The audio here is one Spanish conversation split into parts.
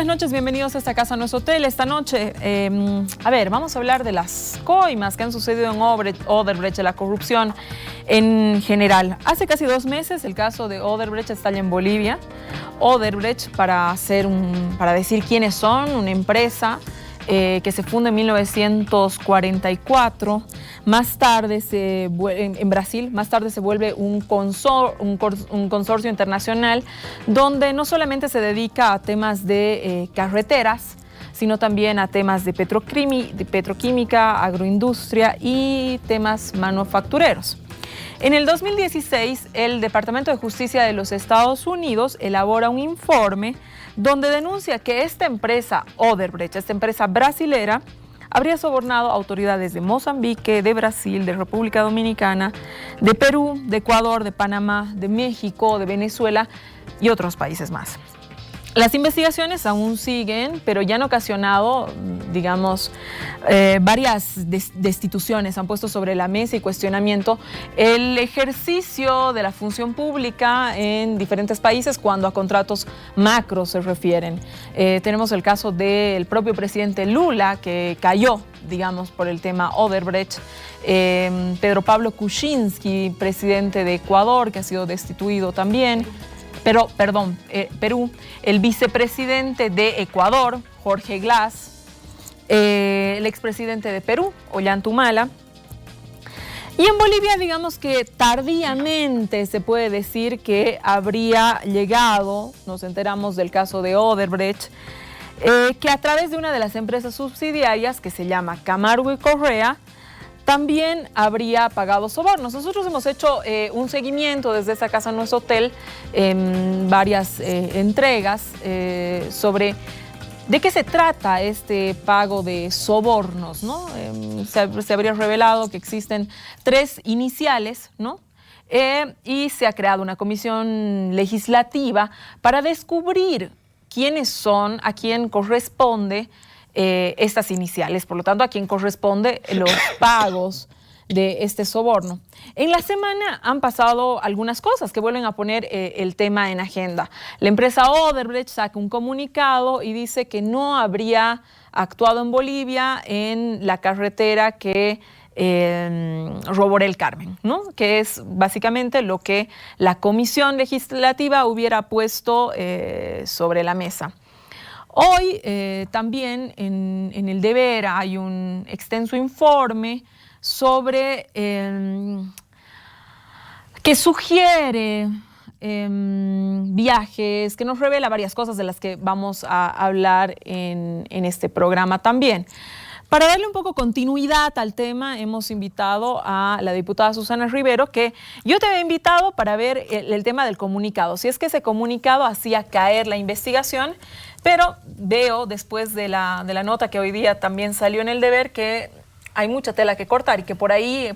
Buenas noches, bienvenidos a esta casa, nuestro hotel. Esta noche, vamos a hablar de las coimas que han sucedido en Odebrecht, de la corrupción en general. Hace casi 2 meses el caso de Odebrecht estalla en Bolivia. Odebrecht, para decir quiénes son, una empresa que se funda en 1944, más tarde en Brasil, más tarde se vuelve un consorcio internacional donde no solamente se dedica a temas de carreteras, sino también a temas de petroquímica, agroindustria y temas manufactureros. En el 2016, el Departamento de Justicia de los Estados Unidos elabora un informe donde denuncia que esta empresa Odebrecht, esta empresa brasilera, habría sobornado a autoridades de Mozambique, de Brasil, de República Dominicana, de Perú, de Ecuador, de Panamá, de México, de Venezuela y otros países más. Las investigaciones aún siguen, pero ya han ocasionado, varias destituciones. Han puesto sobre la mesa y cuestionamiento el ejercicio de la función pública en diferentes países cuando a contratos macros se refieren. Tenemos el caso del propio presidente Lula, que cayó, por el tema Odebrecht. Pedro Pablo Kuczynski, presidente de Ecuador, que ha sido destituido también. Perú, el vicepresidente de Ecuador, Jorge Glass, el expresidente de Perú, Ollanta. Y en Bolivia, que tardíamente se puede decir que habría llegado, nos enteramos del caso de Odebrecht, que a través de una de las empresas subsidiarias, que se llama Camargo y Correa, también habría pagado sobornos. Nosotros hemos hecho un seguimiento desde esta casa, nuestro hotel, en varias entregas sobre de qué se trata este pago de sobornos, ¿no? Se habría revelado que existen 3 iniciales, ¿no? Y se ha creado una comisión legislativa para descubrir quiénes son, a quién corresponde estas iniciales, por lo tanto, a quién corresponde los pagos de este soborno. En la semana han pasado algunas cosas que vuelven a poner el tema en agenda. La empresa Odebrecht saca un comunicado y dice que no habría actuado en Bolivia en la carretera que Roboré Carmen, ¿no? Que es básicamente lo que la comisión legislativa hubiera puesto sobre la mesa. Hoy también en el Deber hay un extenso informe sobre que sugiere viajes, que nos revela varias cosas de las que vamos a hablar en este programa también. Para darle un poco continuidad al tema, hemos invitado a la diputada Susana Rivero, que yo te había invitado para ver el tema del comunicado, si es que ese comunicado hacía caer la investigación, pero veo después de la nota que hoy día también salió en el Deber que hay mucha tela que cortar y que por ahí,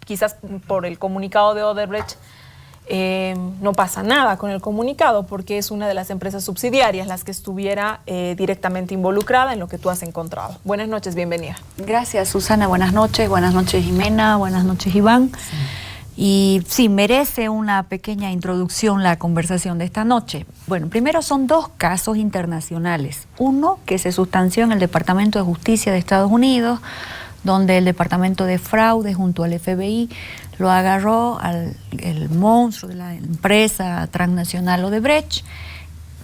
quizás por el comunicado de Odebrecht, no pasa nada con el comunicado porque es una de las empresas subsidiarias las que estuviera directamente involucrada en lo que tú has encontrado. Buenas noches, bienvenida. Gracias, Susana. Buenas noches, Jimena, buenas noches, Iván. Sí. Y sí, merece una pequeña introducción la conversación de esta noche. Bueno, primero son 2 casos internacionales. Uno que se sustanció en el Departamento de Justicia de Estados Unidos, donde el Departamento de Fraude junto al FBI lo agarró el monstruo de la empresa transnacional Odebrecht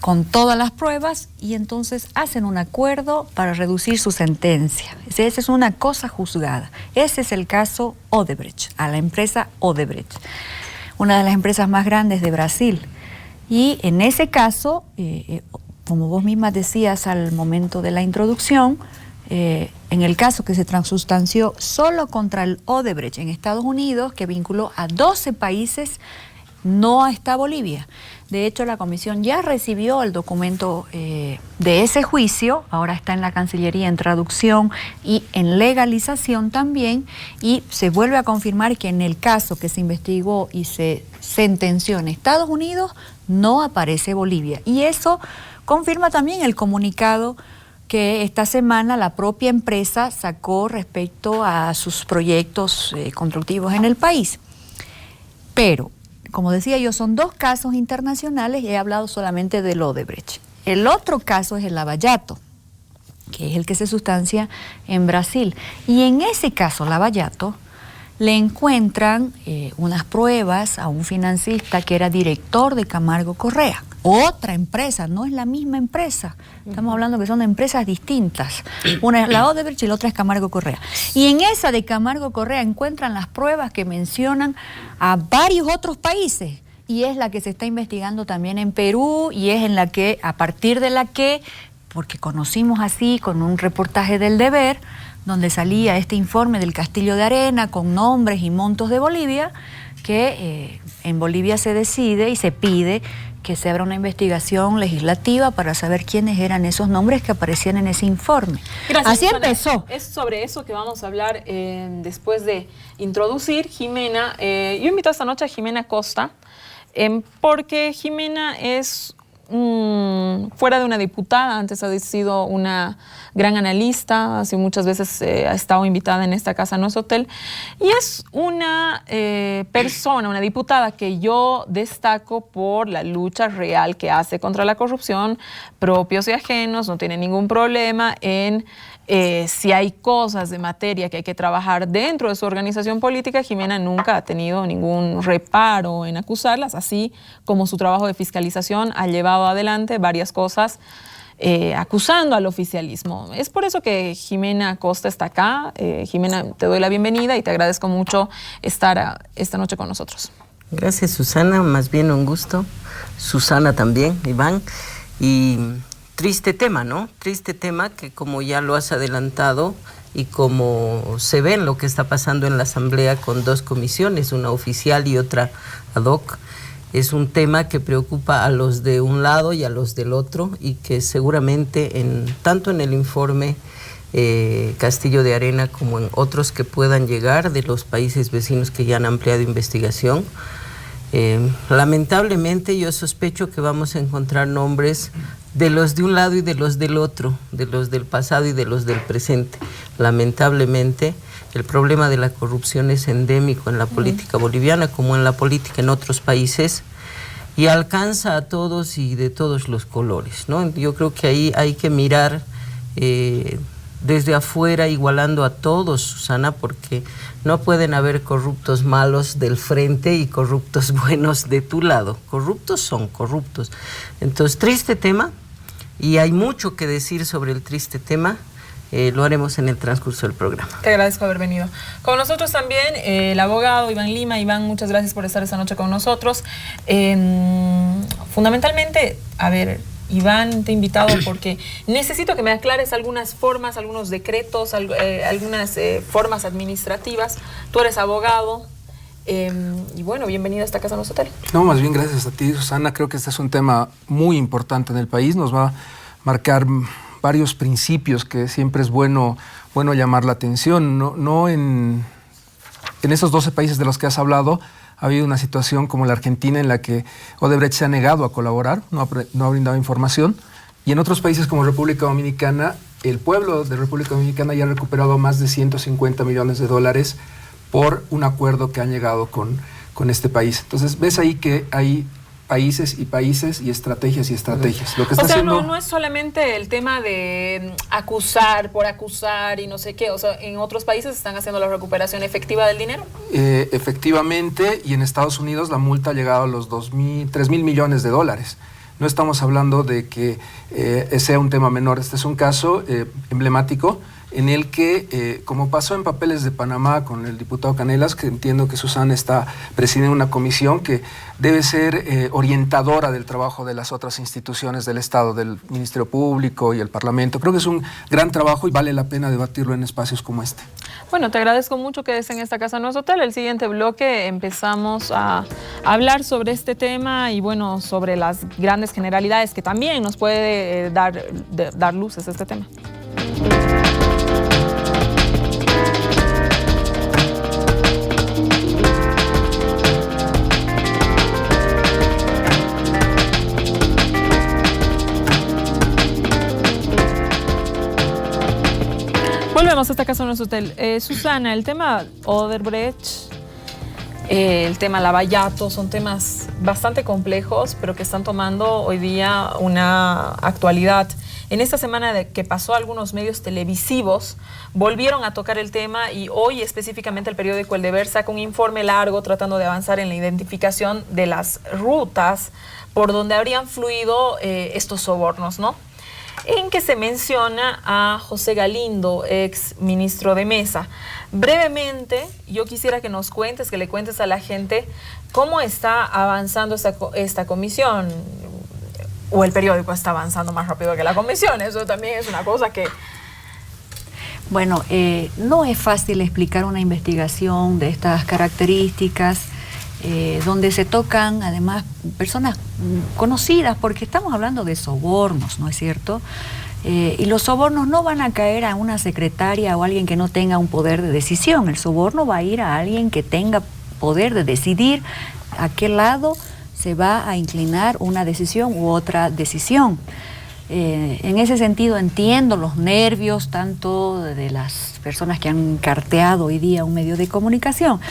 con todas las pruebas y entonces hacen un acuerdo para reducir su sentencia. Esa es una cosa juzgada. Ese es el caso Odebrecht, a la empresa Odebrecht, una de las empresas más grandes de Brasil. Y en ese caso, como vos misma decías al momento de la introducción, en el caso que se transustanció solo contra el Odebrecht en Estados Unidos, que vinculó a 12 países, no está Bolivia. De hecho, la comisión ya recibió el documento de ese juicio, ahora está en la Cancillería en traducción y en legalización también, y se vuelve a confirmar que en el caso que se investigó y se sentenció en Estados Unidos, no aparece Bolivia. Y eso confirma también el comunicado que esta semana la propia empresa sacó respecto a sus proyectos constructivos en el país. Pero, como decía yo, son 2 casos internacionales y he hablado solamente del Odebrecht. El otro caso es el Lava Jato, que es el que se sustancia en Brasil. Y en ese caso, Lava Jato, le encuentran unas pruebas a un financista que era director de Camargo Correa. Otra empresa, no es la misma empresa. Estamos hablando que son empresas distintas. Una es la Odebrecht y la otra es Camargo Correa. Y en esa de Camargo Correa encuentran las pruebas que mencionan a varios otros países. Y es la que se está investigando también en Perú y es en la que, a partir de la que, porque conocimos así con un reportaje del Deber, donde salía este informe del Castillo de Arena con nombres y montos de Bolivia, que en Bolivia se decide y se pide que se abra una investigación legislativa para saber quiénes eran esos nombres que aparecían en ese informe. Gracias, así Susana. empezó. Es sobre eso que vamos a hablar después de introducir Jimena. Yo invito esta noche a Jimena Costa, porque Jimena es fuera de una diputada, antes ha sido una gran analista, así muchas veces ha estado invitada en esta casa, No es Hotel, y es una persona, una diputada que yo destaco por la lucha real que hace contra la corrupción, propios y ajenos, no tiene ningún problema en si hay cosas de materia que hay que trabajar dentro de su organización política. Jimena nunca ha tenido ningún reparo en acusarlas, así como su trabajo de fiscalización ha llevado adelante varias cosas acusando al oficialismo. Es por eso que Jimena Costa está acá. Jimena, te doy la bienvenida y te agradezco mucho estar esta noche con nosotros. Gracias, Susana, más bien un gusto. Susana también, Iván. Y triste tema, ¿no? Triste tema que, como ya lo has adelantado y como se ve en lo que está pasando en la Asamblea con dos comisiones, una oficial y otra ad hoc, es un tema que preocupa a los de un lado y a los del otro, y que seguramente tanto en el informe Castillo de Arena como en otros que puedan llegar de los países vecinos que ya han ampliado investigación, lamentablemente yo sospecho que vamos a encontrar nombres de los de un lado y de los del otro, de los del pasado y de los del presente. Lamentablemente el problema de la corrupción es endémico en la política boliviana como en la política en otros países, y alcanza a todos y de todos los colores, ¿no? Yo creo que ahí hay que mirar desde afuera, igualando a todos, Susana, porque no pueden haber corruptos malos del frente y corruptos buenos de tu lado. Corruptos son corruptos. Entonces, triste tema, y hay mucho que decir sobre el triste tema. Lo haremos en el transcurso del programa. Te agradezco haber venido. Con nosotros también el abogado Iván Lima. Iván, muchas gracias por estar esta noche con nosotros. Fundamentalmente, a ver, Iván, te he invitado porque necesito que me aclares algunas formas, algunos decretos, algunas formas administrativas. Tú eres abogado. Y bueno, bienvenido a esta casa, No es Hotel. No, más bien gracias a ti, Susana. Creo que este es un tema muy importante en el país. Nos va a marcar varios principios que siempre es bueno llamar la atención. No en esos 12 países de los que has hablado ha habido una situación como la Argentina, en la que Odebrecht se ha negado a colaborar, no ha brindado información, y en otros países como República Dominicana, el pueblo de República Dominicana ya ha recuperado más de 150 millones de dólares por un acuerdo que han llegado con este país. Entonces ves ahí que hay países y estrategias y estrategias. Lo que está haciendo... no es solamente el tema de acusar por acusar y no sé qué. O sea, en otros países están haciendo la recuperación efectiva del dinero. Efectivamente, y en Estados Unidos la multa ha llegado a los 3.000 millones de dólares. No estamos hablando de que sea un tema menor. Este es un caso emblemático en el que, como pasó en Papeles de Panamá con el diputado Canelas, que entiendo que Susana está presidiendo una comisión que debe ser orientadora del trabajo de las otras instituciones del Estado, del Ministerio Público y el Parlamento. Creo que es un gran trabajo y vale la pena debatirlo en espacios como este. Bueno, te agradezco mucho que estés en esta casa No es Hotel. El siguiente bloque empezamos a hablar sobre este tema y bueno, sobre las grandes generalidades que también nos puede dar luces a este tema. Volvemos a esta casa No es Hotel. Susana, el tema Odebrecht, el tema Lava Jato, son temas bastante complejos, pero que están tomando hoy día una actualidad. En esta semana que pasó, algunos medios televisivos volvieron a tocar el tema y hoy específicamente el periódico El Deber saca un informe largo tratando de avanzar en la identificación de las rutas por donde habrían fluido estos sobornos, ¿no? En que se menciona a José Galindo, ex ministro de Mesa. Brevemente, yo quisiera que nos cuentes, que le cuentes a la gente cómo está avanzando esta comisión. O el periódico está avanzando más rápido que la comisión. Eso también es una cosa que... Bueno, no es fácil explicar una investigación de estas características, donde se tocan además personas conocidas, porque estamos hablando de sobornos, ¿no es cierto? Y los sobornos no van a caer a una secretaria o alguien que no tenga un poder de decisión. El soborno va a ir a alguien que tenga poder de decidir a qué lado se va a inclinar una decisión u otra decisión. En ese sentido entiendo los nervios tanto de las personas que han carteado hoy día un medio de comunicación,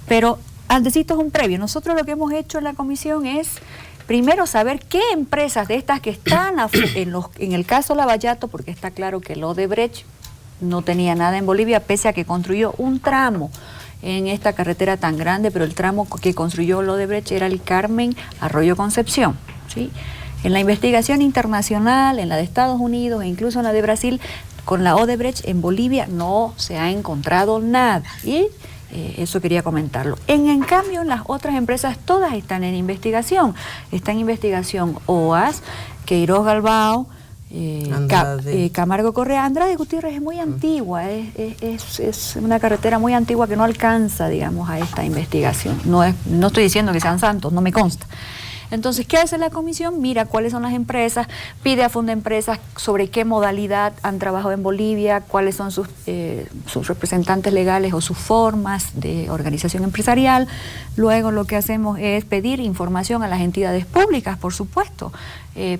pero antecito es un previo. Nosotros lo que hemos hecho en la comisión es primero saber qué empresas de estas que están en el caso Lavallato, porque está claro que el Odebrecht no tenía nada en Bolivia, pese a que construyó un tramo en esta carretera tan grande, pero el tramo que construyó el Odebrecht era el Carmen Arroyo Concepción, ¿sí? En la investigación internacional, en la de Estados Unidos e incluso en la de Brasil, con la Odebrecht en Bolivia no se ha encontrado nada. Y eso quería comentarlo. En cambio, las otras empresas todas están en investigación. Está en investigación OAS, Queiroz Galbao, Camargo Correa. Andrade Gutiérrez es muy antigua, es una carretera muy antigua que no alcanza, digamos, a esta investigación. No estoy diciendo que sean santos, no me consta. Entonces, ¿qué hace la comisión? Mira cuáles son las empresas, pide a Fundempresas sobre qué modalidad han trabajado en Bolivia, cuáles son sus representantes legales o sus formas de organización empresarial. Luego lo que hacemos es pedir información a las entidades públicas, por supuesto,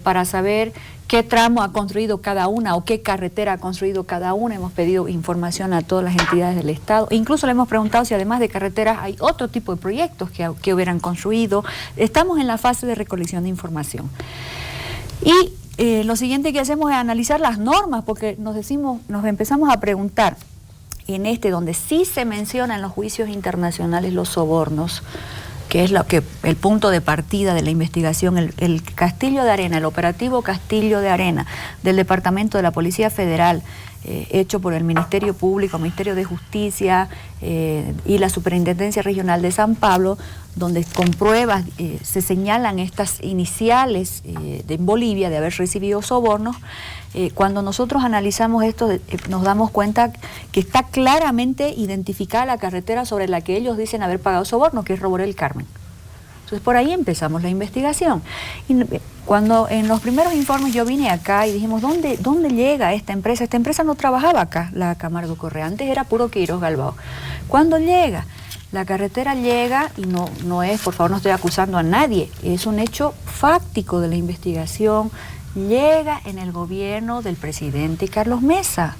para saber qué tramo ha construido cada una o qué carretera ha construido cada una. Hemos pedido información a todas las entidades del Estado. Incluso le hemos preguntado si además de carreteras hay otro tipo de proyectos que hubieran construido. Estamos en la fase de recolección de información. Y lo siguiente que hacemos es analizar las normas, porque nos empezamos a preguntar en donde sí se menciona en los juicios internacionales los sobornos, que es el punto de partida de la investigación, el Castillo de Arena, el operativo Castillo de Arena del Departamento de la Policía Federal, hecho por el Ministerio Público, Ministerio de Justicia y la Superintendencia Regional de San Pablo, donde con pruebas se señalan estas iniciales en Bolivia de haber recibido sobornos. Cuando nosotros analizamos esto, nos damos cuenta que está claramente identificada la carretera sobre la que ellos dicen haber pagado sobornos, que es Roborel Carmen. Entonces por ahí empezamos la investigación. Y cuando en los primeros informes yo vine acá y dijimos, ¿dónde llega esta empresa? Esta empresa no trabajaba acá, la Camargo Correa, antes era puro Queiroz Galbao. ¿Cuándo llega? La carretera llega, y no es, por favor, no estoy acusando a nadie, es un hecho fáctico de la investigación, llega en el gobierno del presidente Carlos Mesa.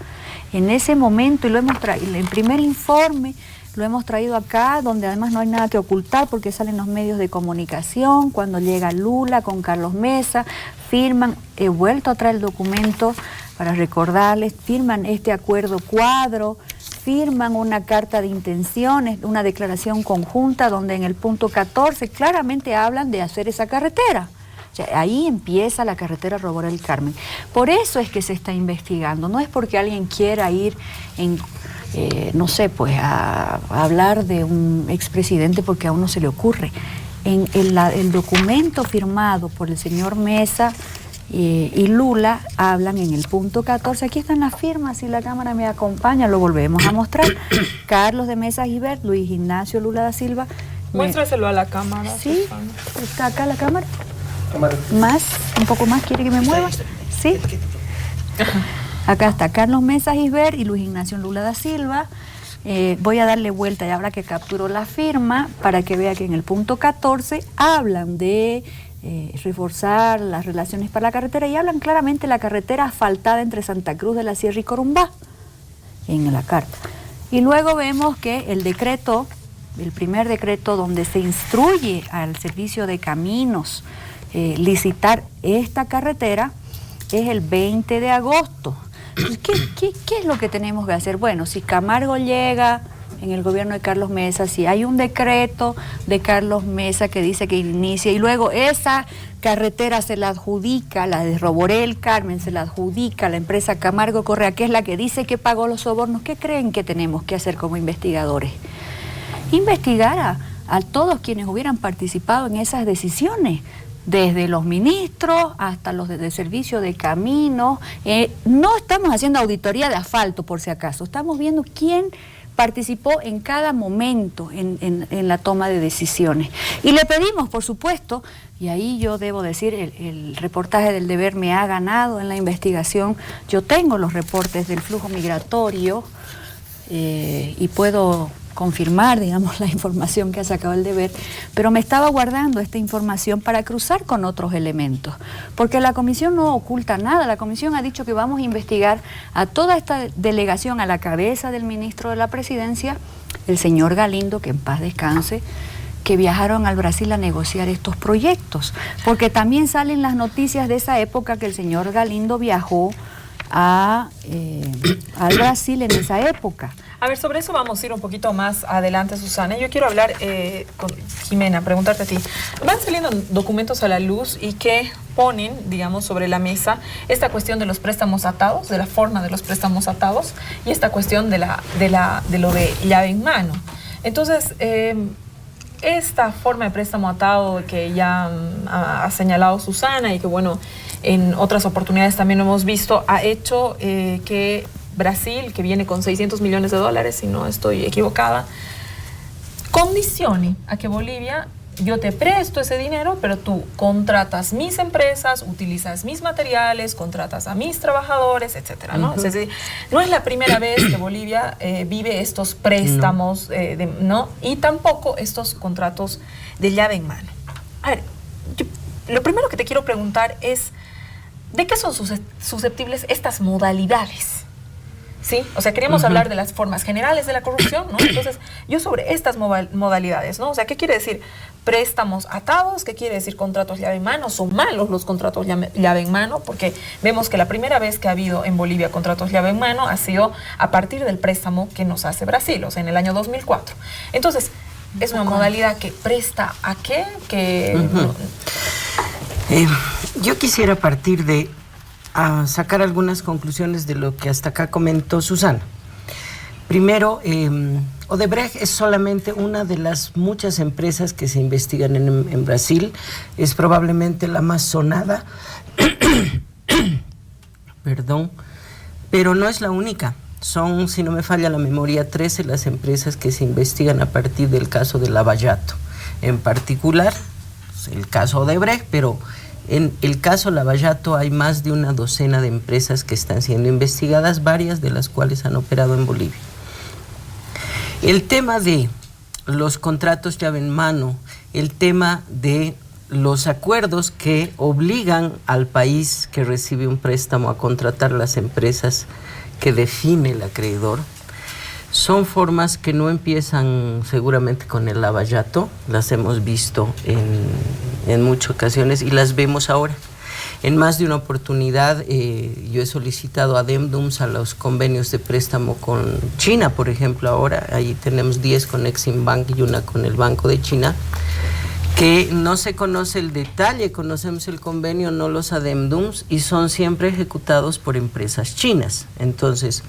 En ese momento, y lo hemos traído, el primer informe lo hemos traído acá, donde además no hay nada que ocultar porque salen los medios de comunicación. Cuando llega Lula con Carlos Mesa, firman, he vuelto a traer el documento para recordarles, firman este acuerdo cuadro, firman una carta de intenciones, una declaración conjunta donde en el punto 14 claramente hablan de hacer esa carretera. O sea, ahí empieza la carretera Roborel Carmen. Por eso es que se está investigando, no es porque alguien quiera ir a hablar de un expresidente porque a uno se le ocurre. En el documento firmado por el señor Mesa y Lula hablan en el punto 14, aquí están las firmas, si la cámara me acompaña lo volvemos a mostrar. Carlos de Mesa Gibert, Luis Ignacio Lula da Silva. Muéstraselo a la cámara. Sí, está acá la cámara. Más, un poco más, ¿quiere que me mueva? Sí. Acá está Carlos Mesa Gibert y Luis Ignacio Lula da Silva. Voy a darle vuelta y ahora que capturó la firma para que vea que en el punto 14 hablan de reforzar las relaciones para la carretera y hablan claramente de la carretera asfaltada entre Santa Cruz de la Sierra y Corumbá en la carta. Y luego vemos que el decreto el primer decreto donde se instruye al servicio de caminos licitar esta carretera es el 20 de agosto. ¿Qué es lo que tenemos que hacer? Bueno, si Camargo llega en el gobierno de Carlos Mesa, si hay un decreto de Carlos Mesa que dice que inicia y luego esa carretera se la adjudica, la de Roborel Carmen se la adjudica a la empresa Camargo Correa, que es la que dice que pagó los sobornos, ¿qué creen que tenemos que hacer como investigadores? Investigar a todos quienes hubieran participado en esas decisiones, desde los ministros hasta los de servicio de caminos. No estamos haciendo auditoría de asfalto, por si acaso, estamos viendo quién participó en cada momento en la toma de decisiones. Y le pedimos, por supuesto, y ahí yo debo decir, el reportaje del Deber me ha ganado en la investigación. Yo tengo los reportes del flujo migratorio y puedo confirmar, digamos, la información que ha sacado el Deber, pero me estaba guardando esta información para cruzar con otros elementos, porque la comisión no oculta nada. La comisión ha dicho que vamos a investigar a toda esta delegación a la cabeza del ministro de la Presidencia, el señor Galindo, que en paz descanse, que viajaron al Brasil a negociar estos proyectos, porque también salen las noticias de esa época que el señor Galindo viajó al Brasil en esa época. A ver, sobre eso vamos a ir un poquito más adelante, Susana. Yo quiero hablar con Jimena, preguntarte a ti. Van saliendo documentos a la luz y que ponen, digamos, sobre la mesa esta cuestión de los préstamos atados, de la forma de los préstamos atados y esta cuestión de lo de llave en mano. Entonces, esta forma de préstamo atado que ya ha señalado Susana y que, bueno, en otras oportunidades también lo hemos visto, ha hecho que Brasil, que viene con $600 millones, si no estoy equivocada, condicione a que Bolivia, yo te presto ese dinero, pero tú contratas mis empresas, utilizas mis materiales, contratas a mis trabajadores, etcétera, ¿no? Es decir, no es la primera vez que Bolivia vive estos préstamos, ¿no? Y tampoco estos contratos de llave en mano. A ver, lo primero que te quiero preguntar es, ¿de qué son susceptibles estas modalidades? ¿Sí? O sea, queríamos hablar de las formas generales de la corrupción, ¿no? Entonces, yo sobre estas modalidades, ¿no? O sea, ¿qué quiere decir préstamos atados? ¿Qué quiere decir contratos llave en mano? ¿Son malos los contratos llave en mano? Porque vemos que la primera vez que ha habido en Bolivia contratos llave en mano ha sido a partir del préstamo que nos hace Brasil, o sea, en el año 2004. Entonces, ¿es una modalidad que presta a qué? Yo quisiera partir de sacar algunas conclusiones de lo que hasta acá comentó Susana. Primero, Odebrecht es solamente una de las muchas empresas que se investigan en Brasil. Es probablemente la más sonada, perdón, pero no es la única. Son, si no me falla la memoria, 13 las empresas que se investigan a partir del caso de Lava Jato. En particular, el caso Odebrecht, pero en el caso Lava Jato hay más de una docena de empresas que están siendo investigadas, varias de las cuales han operado en Bolivia. El tema de los contratos llave en mano, el tema de los acuerdos que obligan al país que recibe un préstamo a contratar las empresas que define el acreedor, son formas que no empiezan seguramente con el Lava Jato, las hemos visto en muchas ocasiones y las vemos ahora. En más de una oportunidad yo he solicitado adendums a los convenios de préstamo con China, por ejemplo, ahora ahí tenemos 10 con Exim Bank y una con el Banco de China, que no se conoce el detalle, conocemos el convenio, no los adendums, y son siempre ejecutados por empresas chinas. Entonces,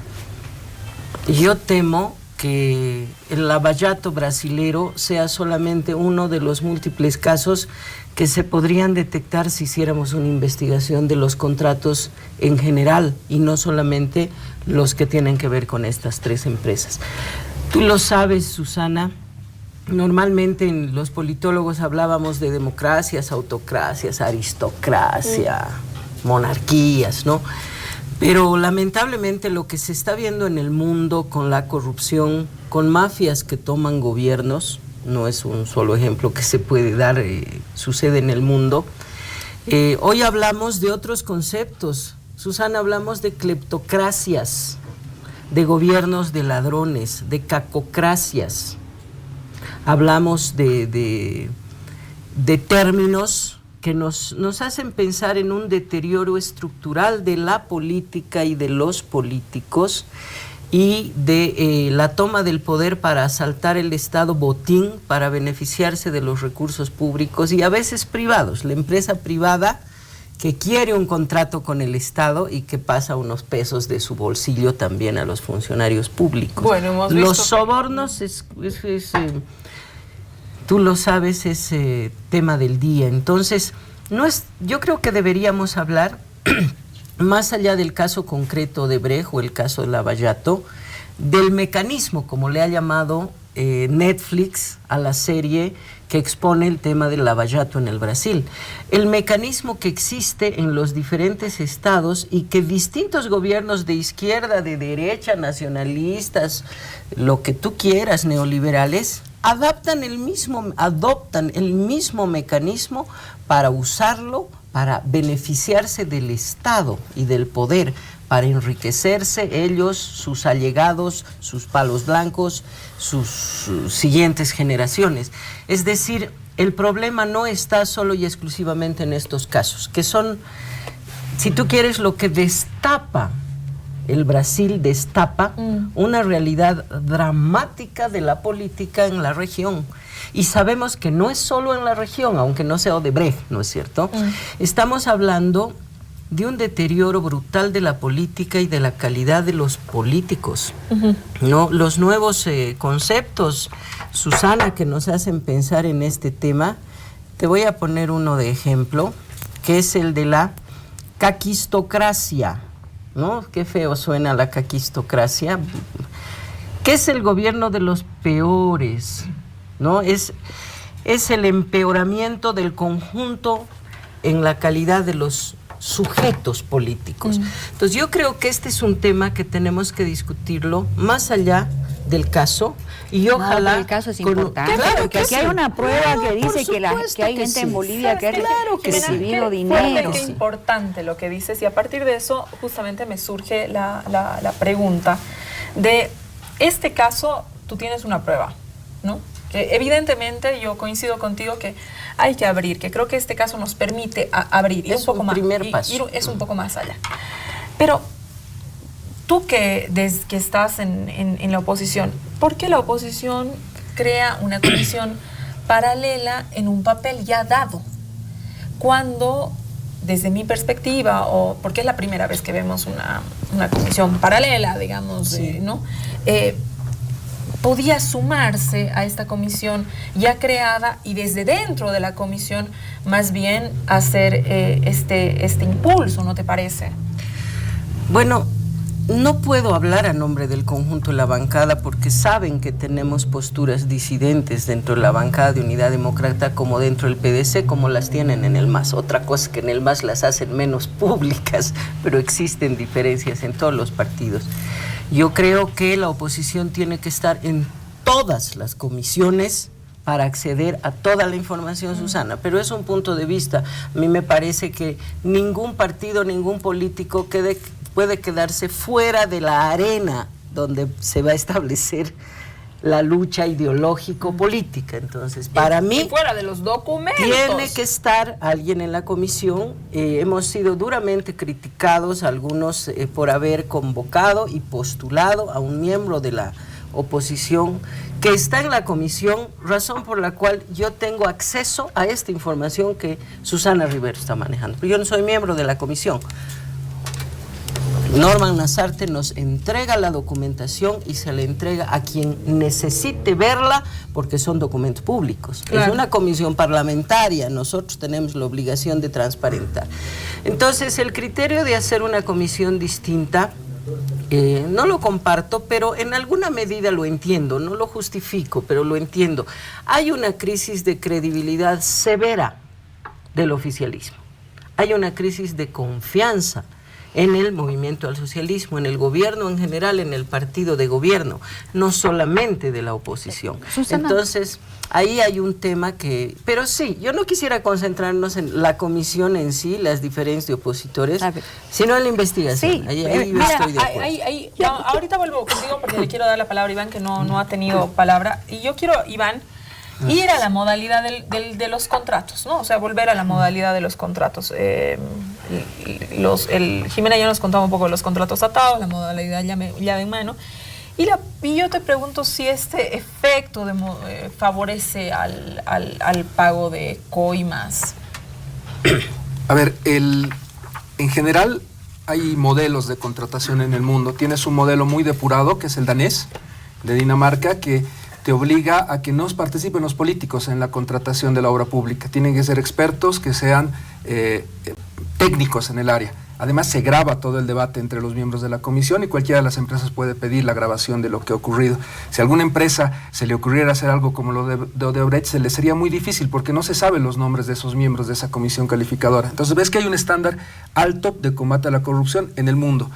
yo temo que el Lava Jato brasilero sea solamente uno de los múltiples casos que se podrían detectar si hiciéramos una investigación de los contratos en general y no solamente los que tienen que ver con estas 3 empresas. Tú lo sabes, Susana, normalmente los politólogos hablábamos de democracias, autocracias, aristocracia, monarquías, ¿no? Pero lamentablemente lo que se está viendo en el mundo con la corrupción, con mafias que toman gobiernos, no es un solo ejemplo que se puede dar, sucede en el mundo. Hoy hablamos de otros conceptos. Susana, hablamos de cleptocracias, de gobiernos de ladrones, de cacocracias. hablamos de términos que nos hacen pensar en un deterioro estructural de la política y de los políticos y de la toma del poder para asaltar el Estado botín, para beneficiarse de los recursos públicos y a veces privados, la empresa privada que quiere un contrato con el Estado y que pasa unos pesos de su bolsillo también a los funcionarios públicos. Bueno, hemos visto los sobornos tú lo sabes, es tema del día. Entonces, yo creo que deberíamos hablar, más allá del caso concreto de Brecht o el caso de Lavallato, del mecanismo, como le ha llamado Netflix a la serie que expone el tema del Lavallato en el Brasil. El mecanismo que existe en los diferentes estados y que distintos gobiernos de izquierda, de derecha, nacionalistas, lo que tú quieras, neoliberales, adoptan el mismo mecanismo para usarlo, para beneficiarse del Estado y del poder, para enriquecerse ellos, sus allegados, sus palos blancos, sus siguientes generaciones. Es decir, el problema no está solo y exclusivamente en estos casos, que son, si tú quieres, lo que destapa. El Brasil destapa una realidad dramática de la política en la región. Y sabemos que no es solo en la región, aunque no sea Odebrecht, ¿no es cierto? Estamos hablando de un deterioro brutal de la política y de la calidad de los políticos. ¿No? Los nuevos conceptos, Susana, que nos hacen pensar en este tema, te voy a poner uno de ejemplo, que es el de la caquistocracia. ¿No? Qué feo suena la caquistocracia. ¿Qué es el gobierno de los peores? ¿No? Es el empeoramiento del conjunto en la calidad de los sujetos políticos. Entonces yo creo que este es un tema que tenemos que discutirlo más allá del caso y ojalá... el caso es importante. Claro, porque aquí hay una prueba que dice que hay gente en Bolivia que ha recibido dinero. Qué importante lo que dices, y a partir de eso justamente me surge la pregunta de este caso. Tú tienes una prueba, ¿no? Que evidentemente yo coincido contigo que hay que abrir, que creo que este caso nos permite abrir, ir un poco más, es un poco más allá. Pero tú desde que estás en la oposición, ¿por qué la oposición crea una comisión paralela en un papel ya dado? Cuando, desde mi perspectiva, o porque es la primera vez que vemos una comisión paralela, digamos, sí, ¿no? Podía sumarse a esta comisión ya creada y desde dentro de la comisión más bien hacer este impulso, ¿no te parece? Bueno, no puedo hablar a nombre del conjunto de la bancada porque saben que tenemos posturas disidentes dentro de la bancada de Unidad Demócrata como dentro del PDC, como las tienen en el MAS. Otra cosa es que en el MAS las hacen menos públicas, pero existen diferencias en todos los partidos. Yo creo que la oposición tiene que estar en todas las comisiones para acceder a toda la información, Susana, pero es un punto de vista. A mí me parece que ningún partido, ningún político puede quedarse fuera de la arena donde se va a establecer la lucha ideológico-política. Entonces, para mí, fuera de los documentos, tiene que estar alguien en la comisión. Hemos sido duramente criticados, algunos por haber convocado y postulado a un miembro de la oposición que está en la comisión, razón por la cual yo tengo acceso a esta información que Susana Rivero está manejando. Pero yo no soy miembro de la comisión. Norman Nazarte nos entrega la documentación y se le entrega a quien necesite verla porque son documentos públicos. Claro. Es una comisión parlamentaria, nosotros tenemos la obligación de transparentar. Entonces, el criterio de hacer una comisión distinta, no lo comparto, pero en alguna medida lo entiendo, no lo justifico, pero lo entiendo. Hay una crisis de credibilidad severa del oficialismo. Hay una crisis de confianza en el movimiento al socialismo, en el gobierno en general, en el partido de gobierno, no solamente de la oposición. Susana. Entonces, ahí hay un tema que... Pero sí, yo no quisiera concentrarnos en la comisión en sí, las diferencias de opositores, sino en la investigación. Sí, ahí yo estoy de acuerdo. Ahorita vuelvo contigo porque le quiero dar la palabra a Iván, que no ha tenido palabra. Y yo quiero, Iván, ir a la modalidad de los contratos, ¿no? O sea, volver a la modalidad de los contratos. Jimena ya nos contaba un poco de los contratos atados, la modalidad llave en mano. Y yo te pregunto si este efecto favorece al pago de coimas. A ver, en general hay modelos de contratación en el mundo. Tienes un modelo muy depurado, que es el danés, de Dinamarca, que te obliga a que no participen los políticos en la contratación de la obra pública. Tienen que ser expertos, que sean técnicos en el área. Además, se graba todo el debate entre los miembros de la comisión y cualquiera de las empresas puede pedir la grabación de lo que ha ocurrido. Si a alguna empresa se le ocurriera hacer algo como lo de Odebrecht, se le sería muy difícil porque no se saben los nombres de esos miembros de esa comisión calificadora. Entonces, ves que hay un estándar alto de combate a la corrupción en el mundo.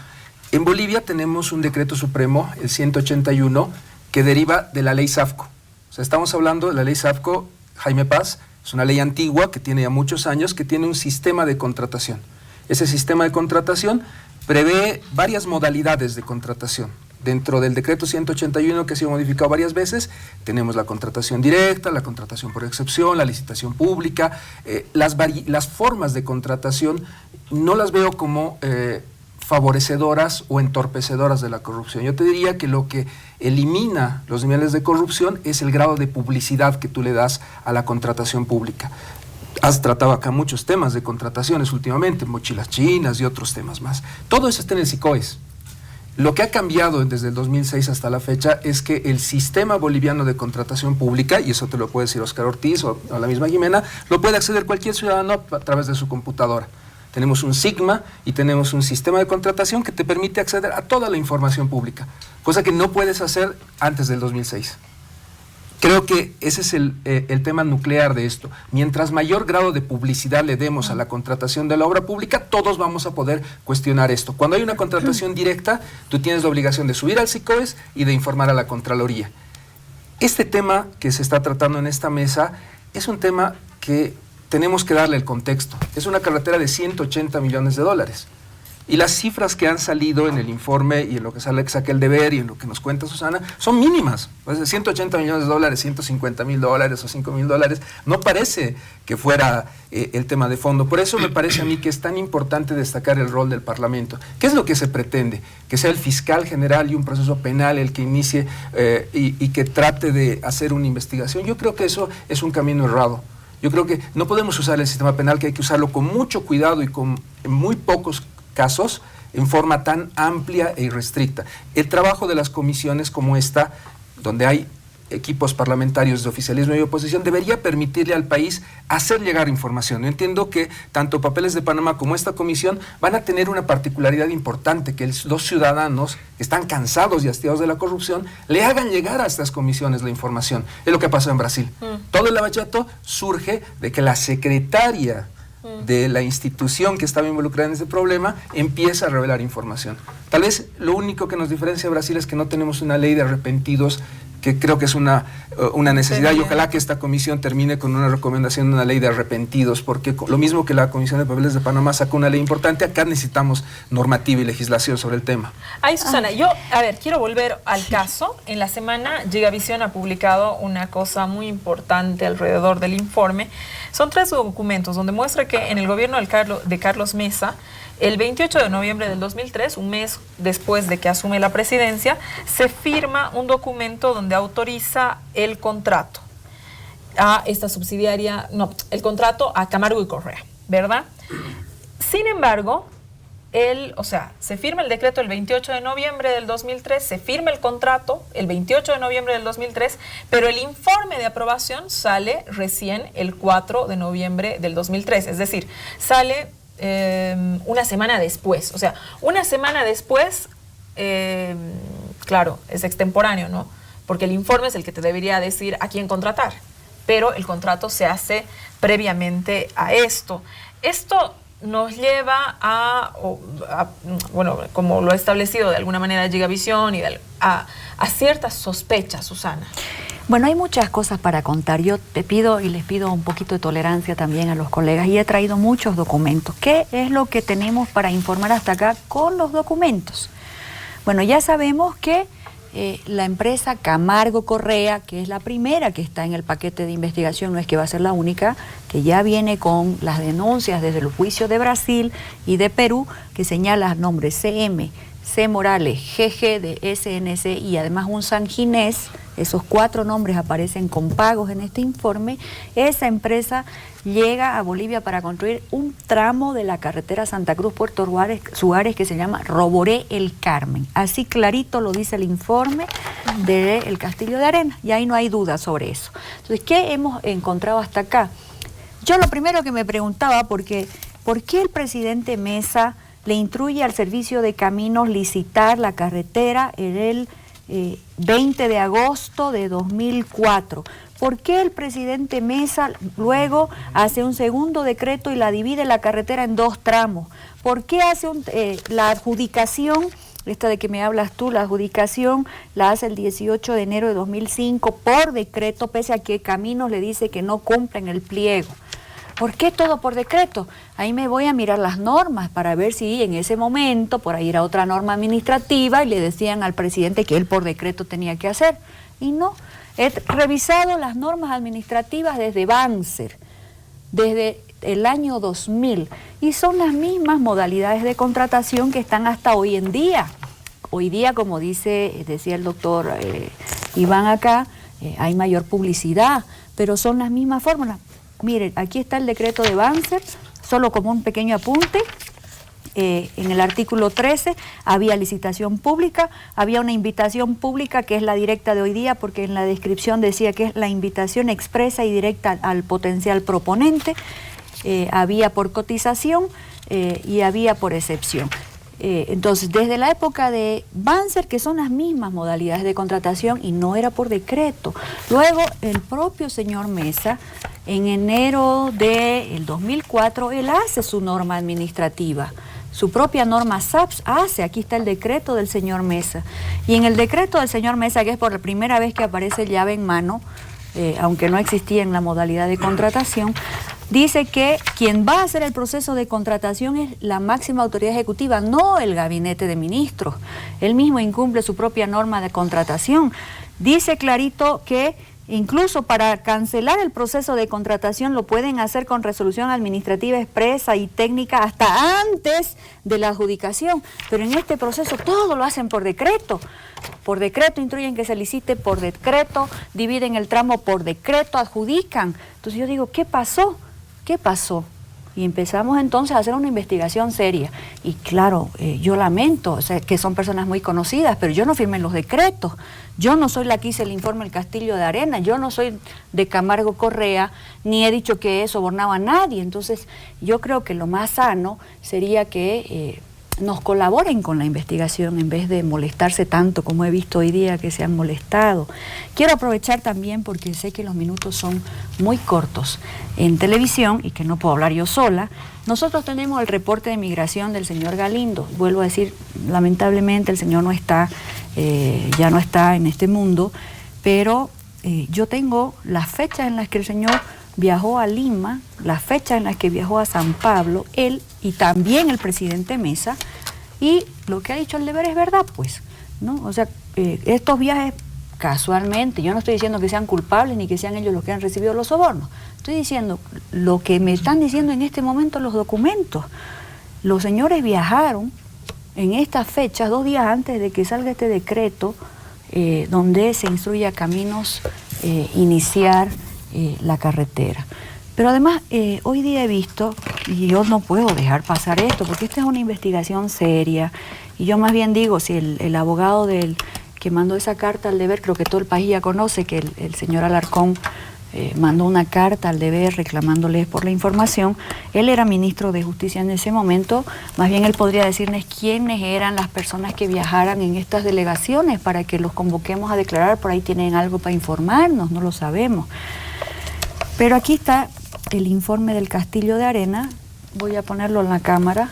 En Bolivia tenemos un decreto supremo, el 181, que deriva de la ley SAFCO. O sea, estamos hablando de la ley SAFCO, Jaime Paz, es una ley antigua que tiene ya muchos años, que tiene un sistema de contratación. Ese sistema de contratación prevé varias modalidades de contratación. Dentro del decreto 181, que ha sido modificado varias veces, tenemos la contratación directa, la contratación por excepción, la licitación pública. Las formas de contratación no las veo como favorecedoras o entorpecedoras de la corrupción. Yo te diría que lo que elimina los niveles de corrupción es el grado de publicidad que tú le das a la contratación pública. Has tratado acá muchos temas de contrataciones últimamente, mochilas chinas y otros temas más. Todo eso está en el SICOES. Lo que ha cambiado desde el 2006 hasta la fecha es que el sistema boliviano de contratación pública, y eso te lo puede decir Oscar Ortiz o la misma Jimena, lo puede acceder cualquier ciudadano a través de su computadora. Tenemos un SIGMA y tenemos un sistema de contratación que te permite acceder a toda la información pública, cosa que no puedes hacer antes del 2006. Creo que ese es el tema nuclear de esto. Mientras mayor grado de publicidad le demos a la contratación de la obra pública, todos vamos a poder cuestionar esto. Cuando hay una contratación directa, tú tienes la obligación de subir al SICOES y de informar a la Contraloría. Este tema que se está tratando en esta mesa es un tema que tenemos que darle el contexto. Es una carretera de 180 millones de dólares. Y las cifras que han salido en el informe y en lo que saqué el deber y en lo que nos cuenta Susana son mínimas. Pues de 180 millones de dólares, 150 mil dólares o 5 mil dólares, no parece que fuera el tema de fondo. Por eso me parece a mí que es tan importante destacar el rol del Parlamento. ¿Qué es lo que se pretende? Que sea el fiscal general y un proceso penal el que inicie y que trate de hacer una investigación. Yo creo que eso es un camino errado. Yo creo que no podemos usar el sistema penal, que hay que usarlo con mucho cuidado y con muy pocos casos en forma tan amplia e irrestricta. El trabajo de las comisiones como esta, donde hay equipos parlamentarios de oficialismo y oposición, debería permitirle al país hacer llegar información. Yo entiendo que tanto Papeles de Panamá como esta comisión van a tener una particularidad importante, que los ciudadanos que están cansados y hastiados de la corrupción le hagan llegar a estas comisiones la información. Es lo que pasó en Brasil. Todo el lavallato surge de que la secretaria de la institución que estaba involucrada en este problema empieza a revelar información. Tal vez lo único que nos diferencia de Brasil es que no tenemos una ley de arrepentidos, que creo que es una necesidad, y ojalá que esta comisión termine con una recomendación de una ley de arrepentidos, porque lo mismo que la Comisión de Papeles de Panamá sacó una ley importante, acá necesitamos normativa y legislación sobre el tema. Ay, Susana, yo, quiero volver al caso. En la semana, Gigavisión ha publicado una cosa muy importante alrededor del informe. Son 3 documentos donde muestra que en el gobierno de Carlos Mesa, el 28 de noviembre del 2003, un mes después de que asume la presidencia, se firma un documento donde autoriza el contrato a esta subsidiaria, el contrato a Camargo y Correa, ¿verdad? Sin embargo, se firma el decreto el 28 de noviembre del 2003, se firma el contrato el 28 de noviembre del 2003, pero el informe de aprobación sale recién el 4 de noviembre del 2003, es decir, sale una semana después. O sea, una semana después, claro, es extemporáneo, ¿no? Porque el informe es el que te debería decir a quién contratar, pero el contrato se hace previamente a esto. Esto nos lleva bueno, como lo ha establecido de alguna manera Gigavisión, a ciertas sospechas, Susana. Bueno, hay muchas cosas para contar. Yo te pido y les pido un poquito de tolerancia también a los colegas, y he traído muchos documentos. ¿Qué es lo que tenemos para informar hasta acá con los documentos? Bueno, ya sabemos que la empresa Camargo Correa, que es la primera que está en el paquete de investigación, no es que va a ser la única, que ya viene con las denuncias desde los juicios de Brasil y de Perú, que señala nombres CM, C. Morales, GG de SNC y además un sanginés. Esos 4 nombres aparecen con pagos en este informe. Esa empresa llega a Bolivia para construir un tramo de la carretera Santa Cruz-Puerto Suárez que se llama Roboré El Carmen. Así clarito lo dice el informe del Castillo de Arena, y ahí no hay duda sobre eso. Entonces, ¿qué hemos encontrado hasta acá? Yo lo primero que me preguntaba, ¿por qué el presidente Mesa le instruye al Servicio de Caminos licitar la carretera en el 20 de agosto de 2004? ¿Por qué el presidente Mesa luego hace un segundo decreto y la divide la carretera en 2 tramos? ¿Por qué hace la adjudicación, esta de que me hablas tú, la adjudicación la hace el 18 de enero de 2005 por decreto, pese a que Caminos le dice que no cumplen el pliego? ¿Por qué todo por decreto? Ahí me voy a mirar las normas para ver si en ese momento por ahí era otra norma administrativa y le decían al presidente que él por decreto tenía que hacer. Y no, he revisado las normas administrativas desde Banzer, desde el año 2000, y son las mismas modalidades de contratación que están hasta hoy en día. Hoy día, como decía el doctor Iván acá, hay mayor publicidad, pero son las mismas fórmulas. Miren, aquí está el decreto de Banzer, solo como un pequeño apunte. En el artículo 13 había licitación pública, había una invitación pública que es la directa de hoy día, porque en la descripción decía que es la invitación expresa y directa al potencial proponente, había por cotización y había por excepción. Entonces, desde la época de Banzer, que son las mismas modalidades de contratación y no era por decreto. Luego, el propio señor Mesa, en enero del 2004, él hace su norma administrativa, su propia norma SAPS aquí está el decreto del señor Mesa. Y en el decreto del señor Mesa, que es por la primera vez que aparece llave en mano, aunque no existía en la modalidad de contratación, dice que quien va a hacer el proceso de contratación es la máxima autoridad ejecutiva, no el gabinete de ministros. Él mismo incumple su propia norma de contratación. Dice clarito que incluso para cancelar el proceso de contratación lo pueden hacer con resolución administrativa expresa y técnica hasta antes de la adjudicación, pero en este proceso todo lo hacen por decreto. Por decreto instruyen que se licite, por decreto dividen el tramo, por decreto adjudican. Entonces yo digo, ¿qué pasó? ¿Qué pasó? Y empezamos entonces a hacer una investigación seria. Y claro, yo lamento, o sea, que son personas muy conocidas, pero yo no firmé los decretos. Yo no soy la que hice el informe del Castillo de Arena, yo no soy de Camargo Correa, ni he dicho que sobornaba a nadie. Entonces, yo creo que lo más sano sería que nos colaboren con la investigación en vez de molestarse tanto como he visto hoy día que se han molestado. Quiero aprovechar también, porque sé que los minutos son muy cortos en televisión y que no puedo hablar yo sola. Nosotros tenemos el reporte de migración del señor Galindo. Vuelvo a decir, lamentablemente el señor no está, ya no está en este mundo, pero yo tengo las fechas en las que el señor viajó a Lima, las fechas en las que viajó a San Pablo, él y también el presidente Mesa, y lo que ha dicho el deber es verdad, pues, ¿no? O sea, estos viajes casualmente, yo no estoy diciendo que sean culpables ni que sean ellos los que han recibido los sobornos, estoy diciendo lo que me están diciendo en este momento los documentos. Los señores viajaron en estas fechas, 2 días antes de que salga este decreto, donde se instruye a Caminos iniciar la carretera. Pero además, hoy día he visto, y yo no puedo dejar pasar esto, porque esta es una investigación seria, y yo más bien digo, si el abogado que mandó esa carta al deber, creo que todo el país ya conoce que el señor Alarcón mandó una carta al deber reclamándoles por la información. Él era ministro de Justicia en ese momento, más bien él podría decirnos quiénes eran las personas que viajaran en estas delegaciones para que los convoquemos a declarar, por ahí tienen algo para informarnos, no lo sabemos. Pero aquí está el informe del Castillo de Arena, voy a ponerlo en la cámara.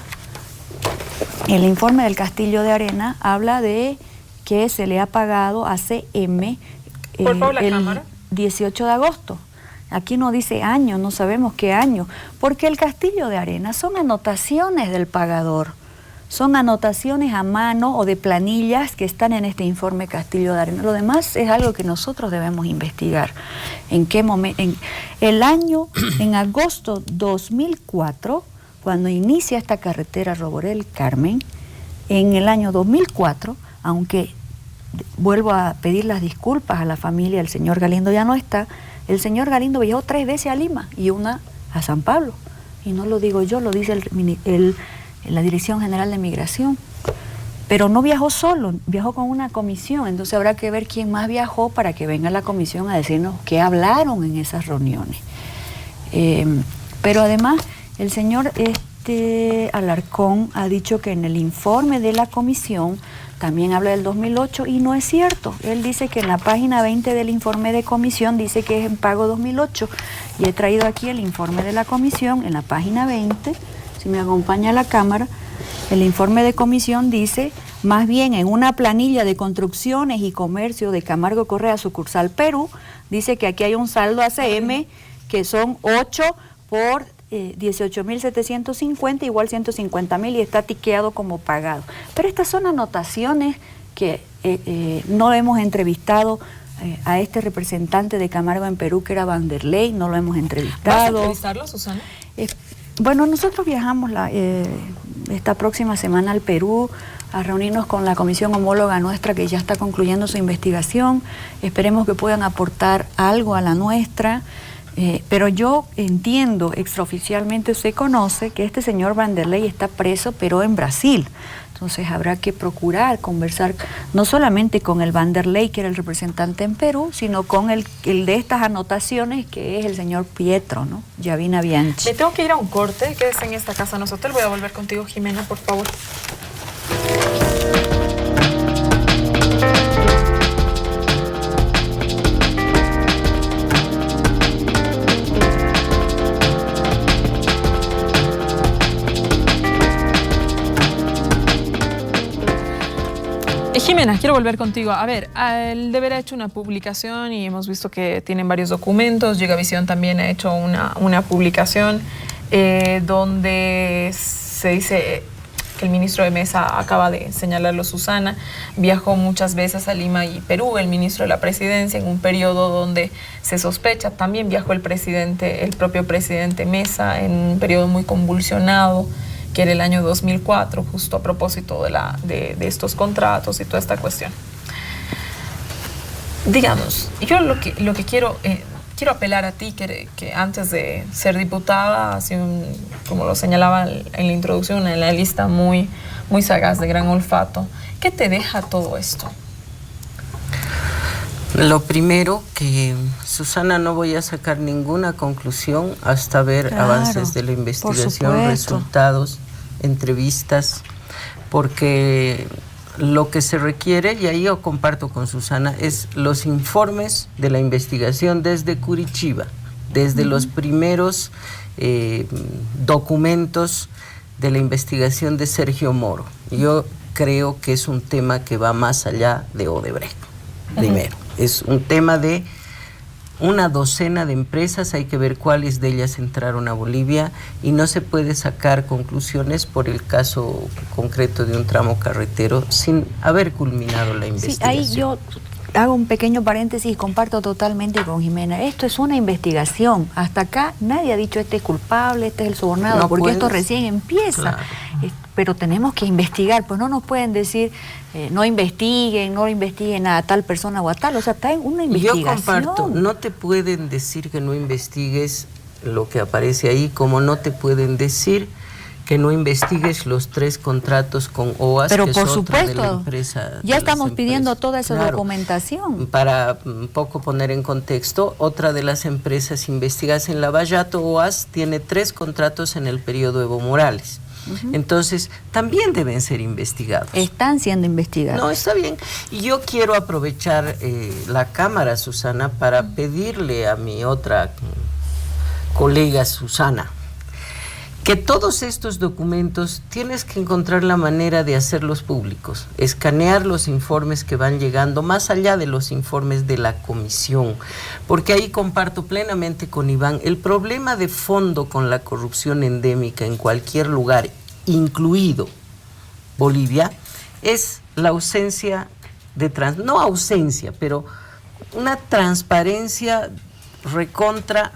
El informe del Castillo de Arena habla de que se le ha pagado a CM el 18 de agosto. Aquí no dice año, no sabemos qué año, porque el Castillo de Arena son anotaciones del pagador, son anotaciones a mano o de planillas que están en este informe Castillo de Arena. Lo demás es algo que nosotros debemos investigar. ¿En qué momento? En agosto 2004, cuando inicia esta carretera Roborel Carmen, en el año 2004, aunque vuelvo a pedir las disculpas a la familia, el señor Galindo ya no está, el señor Galindo viajó 3 veces a Lima y una a San Pablo. Y no lo digo yo, lo dice la Dirección General de Migración. Pero no viajó solo, viajó con una comisión. Entonces habrá que ver quién más viajó para que venga la comisión a decirnos qué hablaron en esas reuniones. Pero además, el señor Alarcón ha dicho que en el informe de la comisión también habla del 2008 y no es cierto. Él dice que en la página 20 del informe de comisión dice que es en pago 2008 y he traído aquí el informe de la comisión en la página 20, si me acompaña la cámara. El informe de comisión dice, más bien en una planilla de construcciones y comercio de Camargo Correa, sucursal Perú, dice que aquí hay un saldo ACM que son 8 por 18.750 igual 150.000 y está tiqueado como pagado. Pero estas son anotaciones que no hemos entrevistado a este representante de Camargo en Perú, que era Vanderlei, no lo hemos entrevistado. ¿Vas a entrevistarlo, Susana? Bueno, nosotros viajamos esta próxima semana al Perú a reunirnos con la comisión homóloga nuestra que ya está concluyendo su investigación. Esperemos que puedan aportar algo a la nuestra. Pero yo entiendo, extraoficialmente se conoce que este señor Vanderlei está preso, pero en Brasil. Entonces habrá que procurar conversar no solamente con el Vanderlei, que era el representante en Perú, sino con el de estas anotaciones, que es el señor Pietro, ¿no? Yavina Bianchi. Me tengo que ir a un corte, quédese en esta casa nosotros. Voy a volver contigo, Jimena, por favor. Jimena, quiero volver contigo. A ver, el Deber ha hecho una publicación y hemos visto que tienen varios documentos. Llegavisión también ha hecho una publicación donde se dice que el ministro de Mesa, acaba de señalarlo Susana, viajó muchas veces a Lima y Perú, el ministro de la Presidencia, en un periodo donde se sospecha. También viajó el propio presidente Mesa, en un periodo muy convulsionado, que era el año 2004, justo a propósito de estos contratos y toda esta cuestión. Digamos, yo lo que quiero apelar a ti, que antes de ser diputada, como lo señalaba en la introducción, una analista muy, muy sagaz, de gran olfato. ¿Qué te deja todo esto? Lo primero, que Susana, no voy a sacar ninguna conclusión hasta ver avances de la investigación, resultados, entrevistas, porque lo que se requiere, y ahí yo comparto con Susana, es los informes de la investigación desde Curitiba, desde los primeros documentos de la investigación de Sergio Moro. Yo creo que es un tema que va más allá de Odebrecht, primero. Es un tema de una docena de empresas, hay que ver cuáles de ellas entraron a Bolivia y no se puede sacar conclusiones por el caso concreto de un tramo carretero sin haber culminado la investigación. Sí, ahí yo hago un pequeño paréntesis y comparto totalmente con Jimena. Esto es una investigación. Hasta acá nadie ha dicho este es culpable, este es el sobornado, no porque esto recién empieza. Claro. Pero tenemos que investigar, pues no nos pueden decir no investiguen a tal persona o a tal, o sea, está en una investigación. Yo comparto, no te pueden decir que no investigues lo que aparece ahí, como no te pueden decir que no investigues los 3 contratos con OAS, pero que por es otra supuesto, de la empresa. Ya estamos pidiendo toda esa documentación. Para un poco poner en contexto, otra de las empresas investigadas en Lavallato, OAS, tiene 3 contratos en el periodo Evo Morales. Entonces, también deben ser investigados. Están siendo investigados. No, está bien. Y yo quiero aprovechar la cámara, Susana, para pedirle a mi otra colega, Susana, que todos estos documentos tienes que encontrar la manera de hacerlos públicos, escanear los informes que van llegando, más allá de los informes de la comisión, porque ahí comparto plenamente con Iván, el problema de fondo con la corrupción endémica en cualquier lugar, incluido Bolivia es la ausencia de no ausencia, pero una transparencia recontra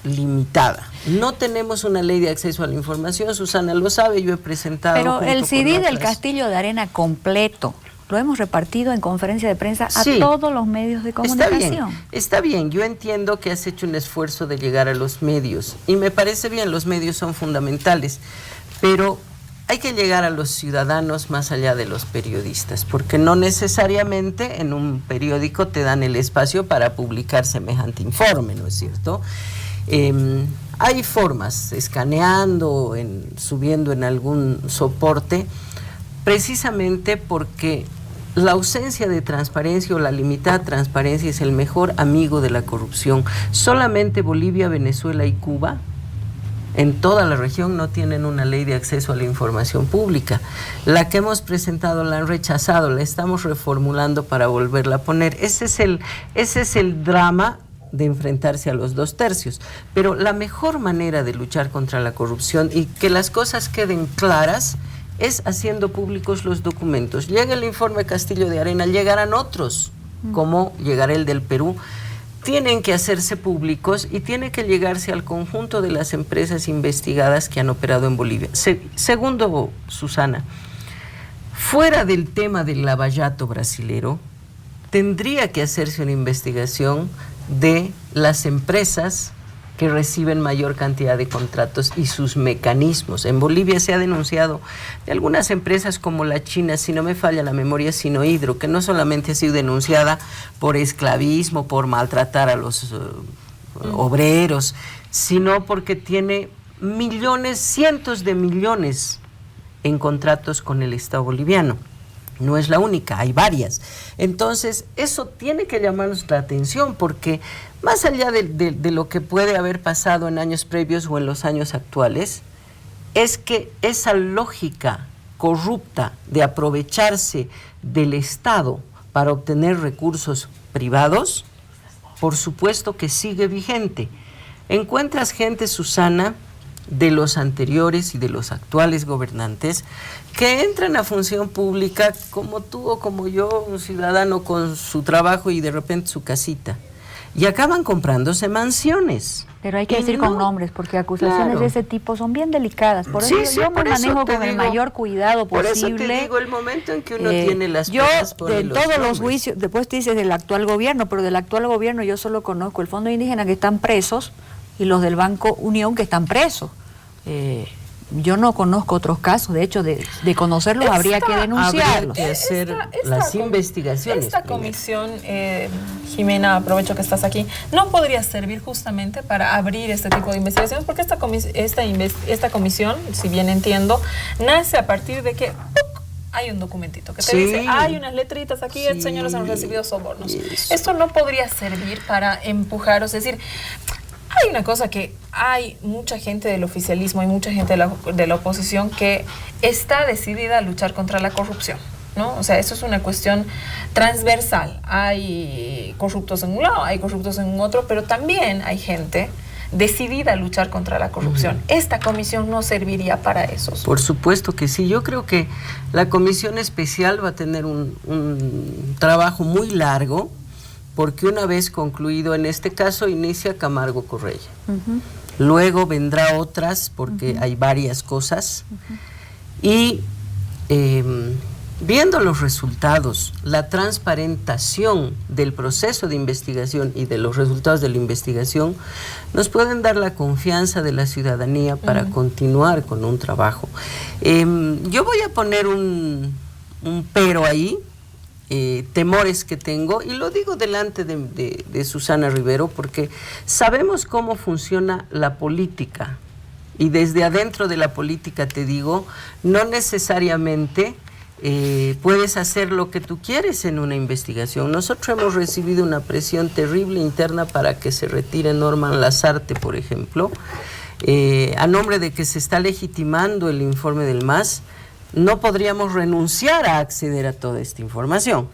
limitada. No tenemos una ley de acceso a la información, Susana lo sabe, yo he presentado... Pero el CD del Castillo de Arena completo lo hemos repartido en conferencia de prensa a todos los medios de comunicación. Está bien, yo entiendo que has hecho un esfuerzo de llegar a los medios y me parece bien, los medios son fundamentales, pero hay que llegar a los ciudadanos más allá de los periodistas, porque no necesariamente en un periódico te dan el espacio para publicar semejante informe, ¿no es cierto? Hay formas, escaneando, subiendo en algún soporte, precisamente porque la ausencia de transparencia o la limitada transparencia es el mejor amigo de la corrupción. Solamente Bolivia, Venezuela y Cuba, en toda la región, no tienen una ley de acceso a la información pública. La que hemos presentado la han rechazado, la estamos reformulando para volverla a poner. Ese es el drama de enfrentarse a los 2/3. Pero la mejor manera de luchar contra la corrupción y que las cosas queden claras es haciendo públicos los documentos. Llega el informe Castillo de Arena, llegarán otros, como llegará el del Perú. Tienen que hacerse públicos y tiene que llegarse al conjunto de las empresas investigadas que han operado en Bolivia. Segundo, Susana, fuera del tema del lavallato brasilero, tendría que hacerse una investigación de las empresas que reciben mayor cantidad de contratos y sus mecanismos. En Bolivia se ha denunciado de algunas empresas como la China, si no me falla la memoria, Sinohidro, que no solamente ha sido denunciada por esclavismo, por maltratar a los obreros, sino porque tiene millones, cientos de millones en contratos con el Estado boliviano. No es la única, hay varias. Entonces, eso tiene que llamarnos la atención, porque más allá de lo que puede haber pasado en años previos o en los años actuales, es que esa lógica corrupta de aprovecharse del Estado para obtener recursos privados, por supuesto que sigue vigente. Encuentras gente, Susana, de los anteriores y de los actuales gobernantes que entran a función pública como tú o como yo, un ciudadano con su trabajo y de repente su casita, y acaban comprándose mansiones. Pero hay que decir con nombres, porque acusaciones de ese tipo son bien delicadas. Por eso yo me manejo con el mayor cuidado posible. Por eso te digo, el momento en que uno tiene las pruebas, de todos los juicios, después te dices del actual gobierno, pero del actual gobierno yo solo conozco el Fondo Indígena, que están presos, y los del Banco Unión, que están presos. Yo no conozco otros casos, de hecho, de conocerlos habría que denunciarlos. Habría que hacer las investigaciones. Esta comisión, Jimena, aprovecho que estás aquí, ¿no podría servir justamente para abrir este tipo de investigaciones? Porque esta comisión, si bien entiendo, nace a partir de que hay un documentito que te dice, hay unas letritas aquí, señores han recibido sobornos. Esto no podría servir para empujar, es decir, hay una cosa que hay mucha gente del oficialismo, hay mucha gente de la oposición que está decidida a luchar contra la corrupción, ¿no? O sea, eso es una cuestión transversal. Hay corruptos en un lado, hay corruptos en un otro, pero también hay gente decidida a luchar contra la corrupción. ¿Esta comisión no serviría para eso? Por supuesto que sí. Yo creo que la comisión especial va a tener un trabajo muy largo, porque una vez concluido, en este caso inicia Camargo Correia. Luego vendrá otras, porque hay varias cosas. Y viendo los resultados, la transparentación del proceso de investigación y de los resultados de la investigación, nos pueden dar la confianza de la ciudadanía para continuar con un trabajo. Yo voy a poner un pero ahí, temores que tengo, y lo digo delante de Susana Rivero, porque sabemos cómo funciona la política, y desde adentro de la política te digo, no necesariamente puedes hacer lo que tú quieres en una investigación. Nosotros hemos recibido una presión terrible interna para que se retire Norman Lasarte, por ejemplo, a nombre de que se está legitimando el informe del MAS. No podríamos renunciar a acceder a toda esta información.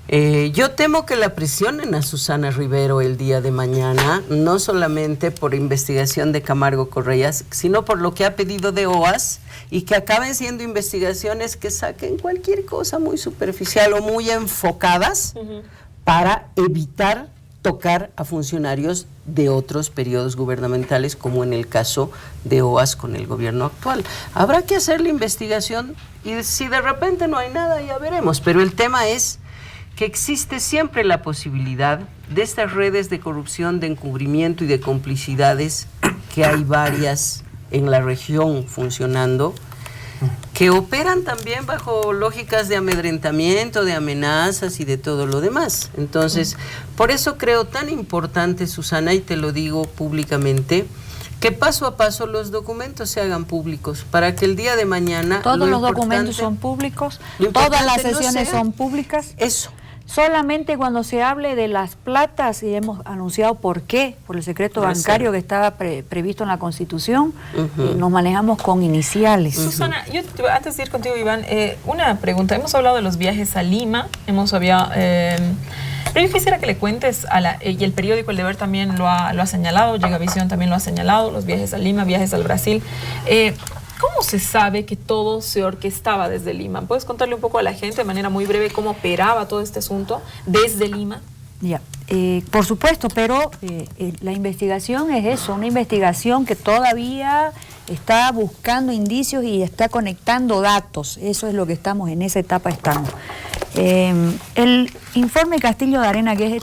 Yo temo que la presionen a Susana Rivero el día de mañana, no solamente por investigación de Camargo Correas, sino por lo que ha pedido de OAS, y que acaben siendo investigaciones que saquen cualquier cosa muy superficial o muy enfocadas para evitar tocar a funcionarios de otros periodos gubernamentales, como en el caso de OAS con el gobierno actual. Habrá que hacer la investigación y si de repente no hay nada, ya veremos, pero el tema es que existe siempre la posibilidad de estas redes de corrupción, de encubrimiento y de complicidades, que hay varias en la región funcionando, que operan también bajo lógicas de amedrentamiento, de amenazas y de todo lo demás. Entonces, por eso creo tan importante, Susana, y te lo digo públicamente, que paso a paso los documentos se hagan públicos, para que el día de mañana... Todos los documentos son públicos, todas las sesiones son públicas. Eso. Solamente cuando se hable de las platas, y hemos anunciado por qué, por el secreto bancario que estaba previsto en la Constitución, nos manejamos con iniciales. Susana, yo antes de ir contigo, Iván, una pregunta. Hemos hablado de los viajes a Lima, pero yo quisiera que le cuentes, y el periódico El Deber también lo ha señalado, Llegavisión también lo ha señalado, los viajes a Lima, viajes al Brasil. ¿Cómo se sabe que todo se orquestaba desde Lima? ¿Puedes contarle un poco a la gente de manera muy breve cómo operaba todo este asunto desde Lima? Ya, por supuesto, pero la investigación es eso, una investigación que todavía está buscando indicios y está conectando datos. Eso es lo que estamos, en esa etapa estamos. El informe Castillo de Arena, que es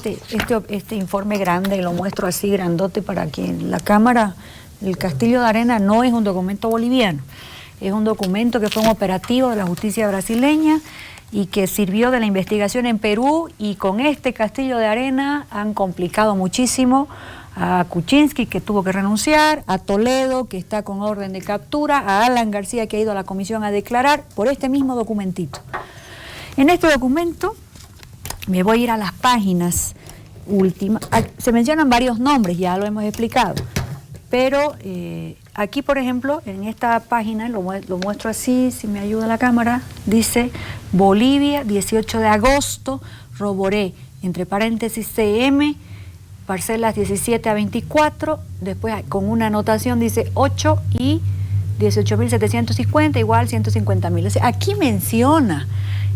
este informe grande, lo muestro así grandote para que en la cámara... El Castillo de Arena no es un documento boliviano, es un documento que fue un operativo de la justicia brasileña y que sirvió de la investigación en Perú, y con este Castillo de Arena han complicado muchísimo a Kuczynski, que tuvo que renunciar, a Toledo, que está con orden de captura, a Alan García, que ha ido a la comisión a declarar por este mismo documentito. En este documento, me voy a ir a las páginas últimas, se mencionan varios nombres, ya lo hemos explicado. Pero aquí, por ejemplo, en esta página, lo muestro así, si me ayuda la cámara, dice Bolivia, 18 de agosto, Roboré, entre paréntesis CM, parcelas 17 a 24, después con una anotación dice 8 y 18.750 igual 150.000. O sea, aquí menciona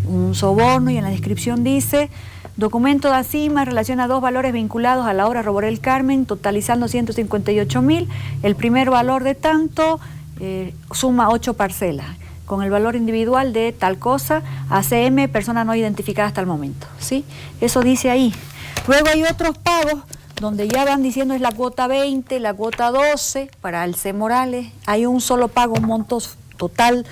un soborno y en la descripción dice... Documento de ACIMA relaciona dos valores vinculados a la obra Roboré el Carmen, totalizando 158.000. El primer valor de tanto suma 8 parcelas, con el valor individual de tal cosa, ACM, persona no identificada hasta el momento. ¿Sí? Eso dice ahí. Luego hay otros pagos donde ya van diciendo es la cuota 20, la cuota 12, para el C. Morales. Hay un solo pago, un monto total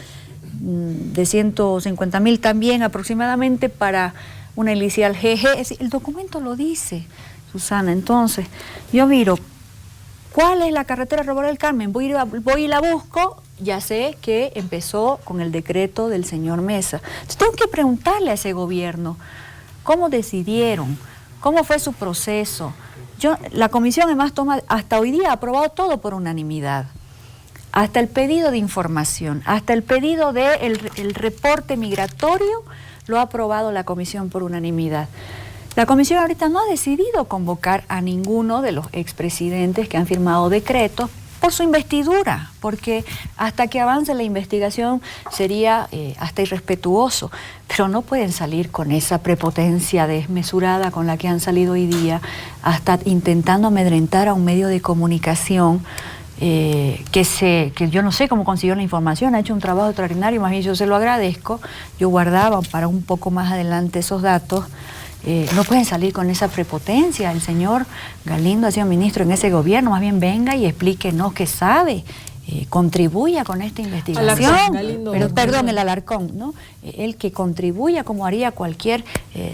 de 150.000 también aproximadamente para... una inicial GG, es decir, el documento lo dice, Susana. Entonces, yo miro, ¿cuál es la carretera Roboré el Carmen? Voy y la busco, ya sé que empezó con el decreto del señor Mesa. Entonces, tengo que preguntarle a ese gobierno, ¿cómo decidieron? ¿Cómo fue su proceso? La comisión además hasta hoy día ha aprobado todo por unanimidad. Hasta el pedido de información, hasta el pedido del reporte migratorio, lo ha aprobado la comisión por unanimidad. La comisión ahorita no ha decidido convocar a ninguno de los expresidentes que han firmado decretos por su investidura, porque hasta que avance la investigación sería hasta irrespetuoso, pero no pueden salir con esa prepotencia desmesurada con la que han salido hoy día, hasta intentando amedrentar a un medio de comunicación que yo no sé cómo consiguió la información, ha hecho un trabajo extraordinario, más bien yo se lo agradezco, yo guardaba para un poco más adelante esos datos. No pueden salir con esa prepotencia. El señor Galindo ha sido ministro en ese gobierno, más bien venga y explíquenos qué sabe, contribuya con esta investigación. Galindo, pero perdón, el Alarcón, ¿no? El que contribuya como haría cualquier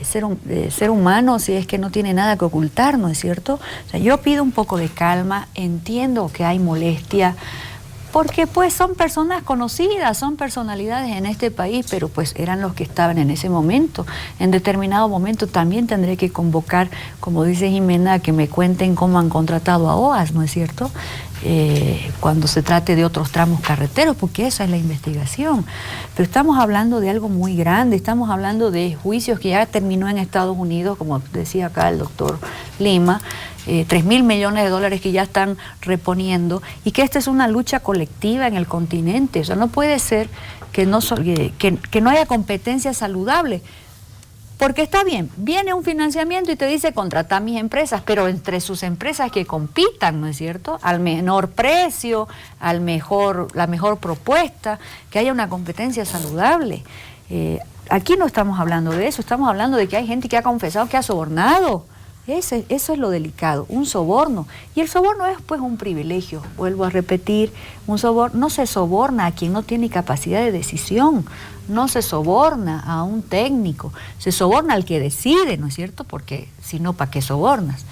ser humano si es que no tiene nada que ocultar, ¿no es cierto? O sea, yo pido un poco de calma, entiendo que hay molestia, porque pues son personas conocidas, son personalidades en este país, pero pues eran los que estaban en ese momento. En determinado momento también tendré que convocar, como dice Jimena, que me cuenten cómo han contratado a OAS, ¿no es cierto? cuando se trate de otros tramos carreteros, porque esa es la investigación. Pero estamos hablando de algo muy grande, estamos hablando de juicios que ya terminó en Estados Unidos, como decía acá el doctor Lima, 3.000 millones de dólares que ya están reponiendo, y que esta es una lucha colectiva en el continente. O sea, no puede ser que no haya competencia saludable. Porque está bien, viene un financiamiento y te dice contrata a mis empresas, pero entre sus empresas que compitan, ¿no es cierto? Al menor precio, la mejor propuesta, que haya una competencia saludable. Aquí no estamos hablando de eso, estamos hablando de que hay gente que ha confesado que ha sobornado. Eso es lo delicado, un soborno. Y el soborno es pues un privilegio, vuelvo a repetir, un soborno no se soborna a quien no tiene capacidad de decisión, no se soborna a un técnico, se soborna al que decide, ¿no es cierto? Porque si no, ¿para qué sobornas?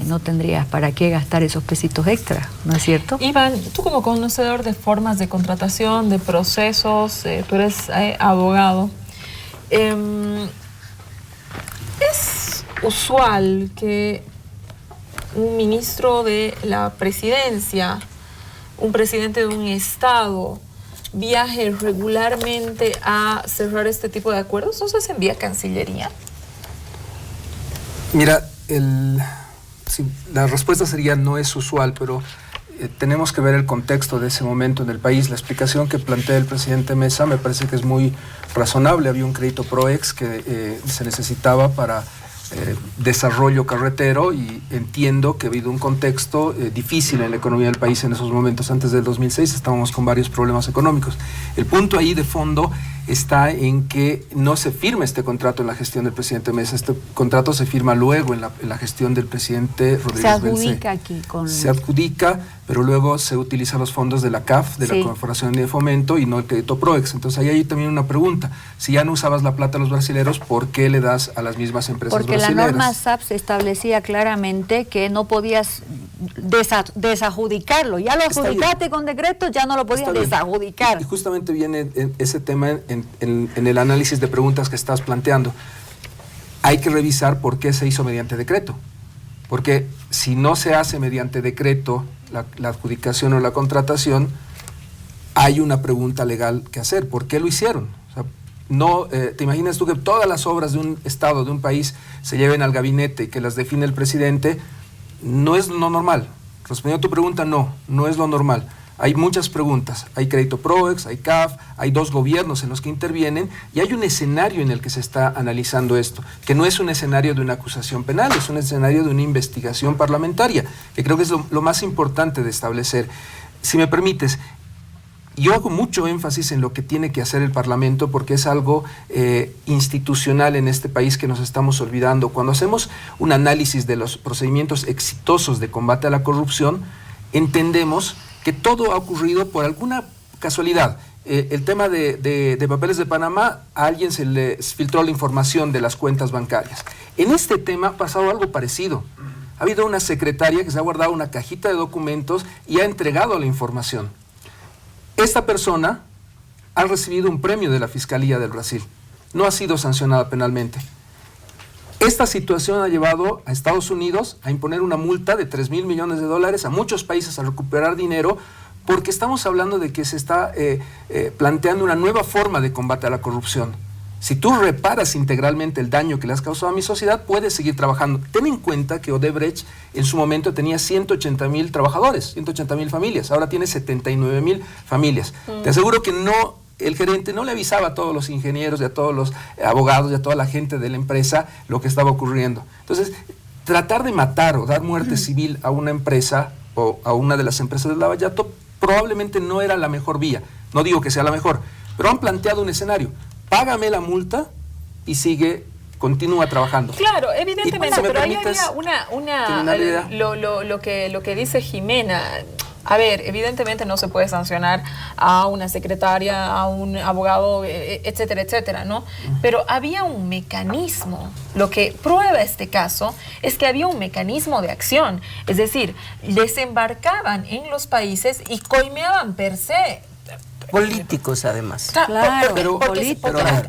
No tendrías para qué gastar esos pesitos extra, ¿no es cierto? Iván, tú como conocedor de formas de contratación, de procesos, tú eres abogado, ¿es usual que un ministro de la presidencia, un presidente de un estado, viaje regularmente a cerrar este tipo de acuerdos? ¿No se envía a Cancillería? Mira, la respuesta sería no es usual, pero tenemos que ver el contexto de ese momento en el país. La explicación que plantea el presidente Mesa me parece que es muy razonable. Había un crédito PROEX que se necesitaba para desarrollo carretero, y entiendo que ha habido un contexto difícil en la economía del país en esos momentos. Antes del 2006 estábamos con varios problemas económicos. El punto ahí de fondo está en que no se firma este contrato en la gestión del presidente Mesa. Este contrato se firma luego en la gestión del presidente Rodríguez Belcé. Se adjudica aquí con... Se adjudica, pero luego se utilizan los fondos de la CAF, de la Corporación de Fomento, y no el crédito PROEX. Entonces ahí hay también una pregunta. Si ya no usabas la plata a los brasileros, ¿por qué le das a las mismas empresas brasileras? Porque la norma SAPS establecía claramente que no podías desadjudicarlo. Ya lo adjudicaste con decreto, ya no lo podías desadjudicar. Y justamente viene ese tema en el análisis de preguntas que estás planteando. Hay que revisar por qué se hizo mediante decreto. Porque si no se hace mediante decreto la adjudicación o la contratación, hay una pregunta legal que hacer. ¿Por qué lo hicieron? O sea, no, ¿te imaginas tú que todas las obras de un estado, de un país, se lleven al gabinete y que las define el presidente? No es lo normal. Respondiendo a tu pregunta, no es lo normal. Hay muchas preguntas. Hay crédito PROEX, hay CAF, hay dos gobiernos en los que intervienen, y hay un escenario en el que se está analizando esto, que no es un escenario de una acusación penal, es un escenario de una investigación parlamentaria, que creo que es lo más importante de establecer. Si me permites, yo hago mucho énfasis en lo que tiene que hacer el Parlamento, porque es algo institucional en este país que nos estamos olvidando. Cuando hacemos un análisis de los procedimientos exitosos de combate a la corrupción, entendemos que todo ha ocurrido por alguna casualidad. El tema de papeles de Panamá, a alguien se le filtró la información de las cuentas bancarias. En este tema ha pasado algo parecido. Ha habido una secretaria que se ha guardado una cajita de documentos y ha entregado la información. Esta persona ha recibido un premio de la Fiscalía del Brasil. No ha sido sancionada penalmente. Esta situación ha llevado a Estados Unidos a imponer una multa de 3.000 millones de dólares, a muchos países a recuperar dinero, porque estamos hablando de que se está planteando una nueva forma de combate a la corrupción. Si tú reparas integralmente el daño que le has causado a mi sociedad, puedes seguir trabajando. Ten en cuenta que Odebrecht en su momento tenía 180.000 trabajadores, 180.000 familias, ahora tiene 79.000 familias. Te aseguro que el gerente no le avisaba a todos los ingenieros y a todos los abogados y a toda la gente de la empresa lo que estaba ocurriendo. Entonces, tratar de matar o dar muerte civil a una empresa o a una de las empresas del Lavallato probablemente no era la mejor vía. No digo que sea la mejor, pero han planteado un escenario. Págame la multa y continúa trabajando. Claro, evidentemente, pero ahí había lo que dice Jimena. A ver, evidentemente no se puede sancionar a una secretaria, a un abogado, etcétera, etcétera, ¿no? Pero había un mecanismo. Lo que prueba este caso es que había un mecanismo de acción. Es decir, desembarcaban en los países y coimeaban per se. políticos además. Claro, porque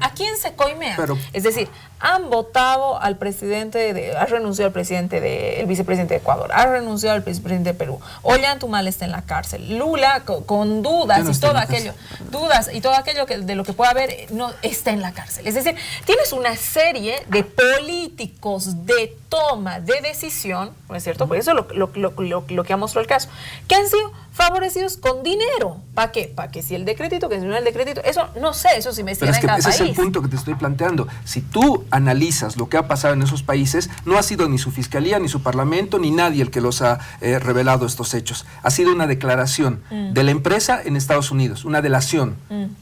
¿a quién se coimea? Es decir, han votado al presidente, ha renunciado el vicepresidente de Ecuador, ha renunciado el vicepresidente de Perú, Ollantaytamala está en la cárcel, Lula con dudas y todo aquello, de lo que pueda haber, no está en la cárcel. Es decir, tienes una serie de políticos de toma de decisión, ¿no es cierto? Por eso lo que ha mostrado el caso, que han sido favorecidos con dinero. ¿Para qué? Para que si el decretito, que si no el decretito, eso no sé, eso sí me cierra en cada país. Ese es el punto que te estoy planteando. Si tú analizas lo que ha pasado en esos países, no ha sido ni su fiscalía, ni su parlamento, ni nadie el que los ha revelado estos hechos. Ha sido una declaración de la empresa en Estados Unidos, una delación.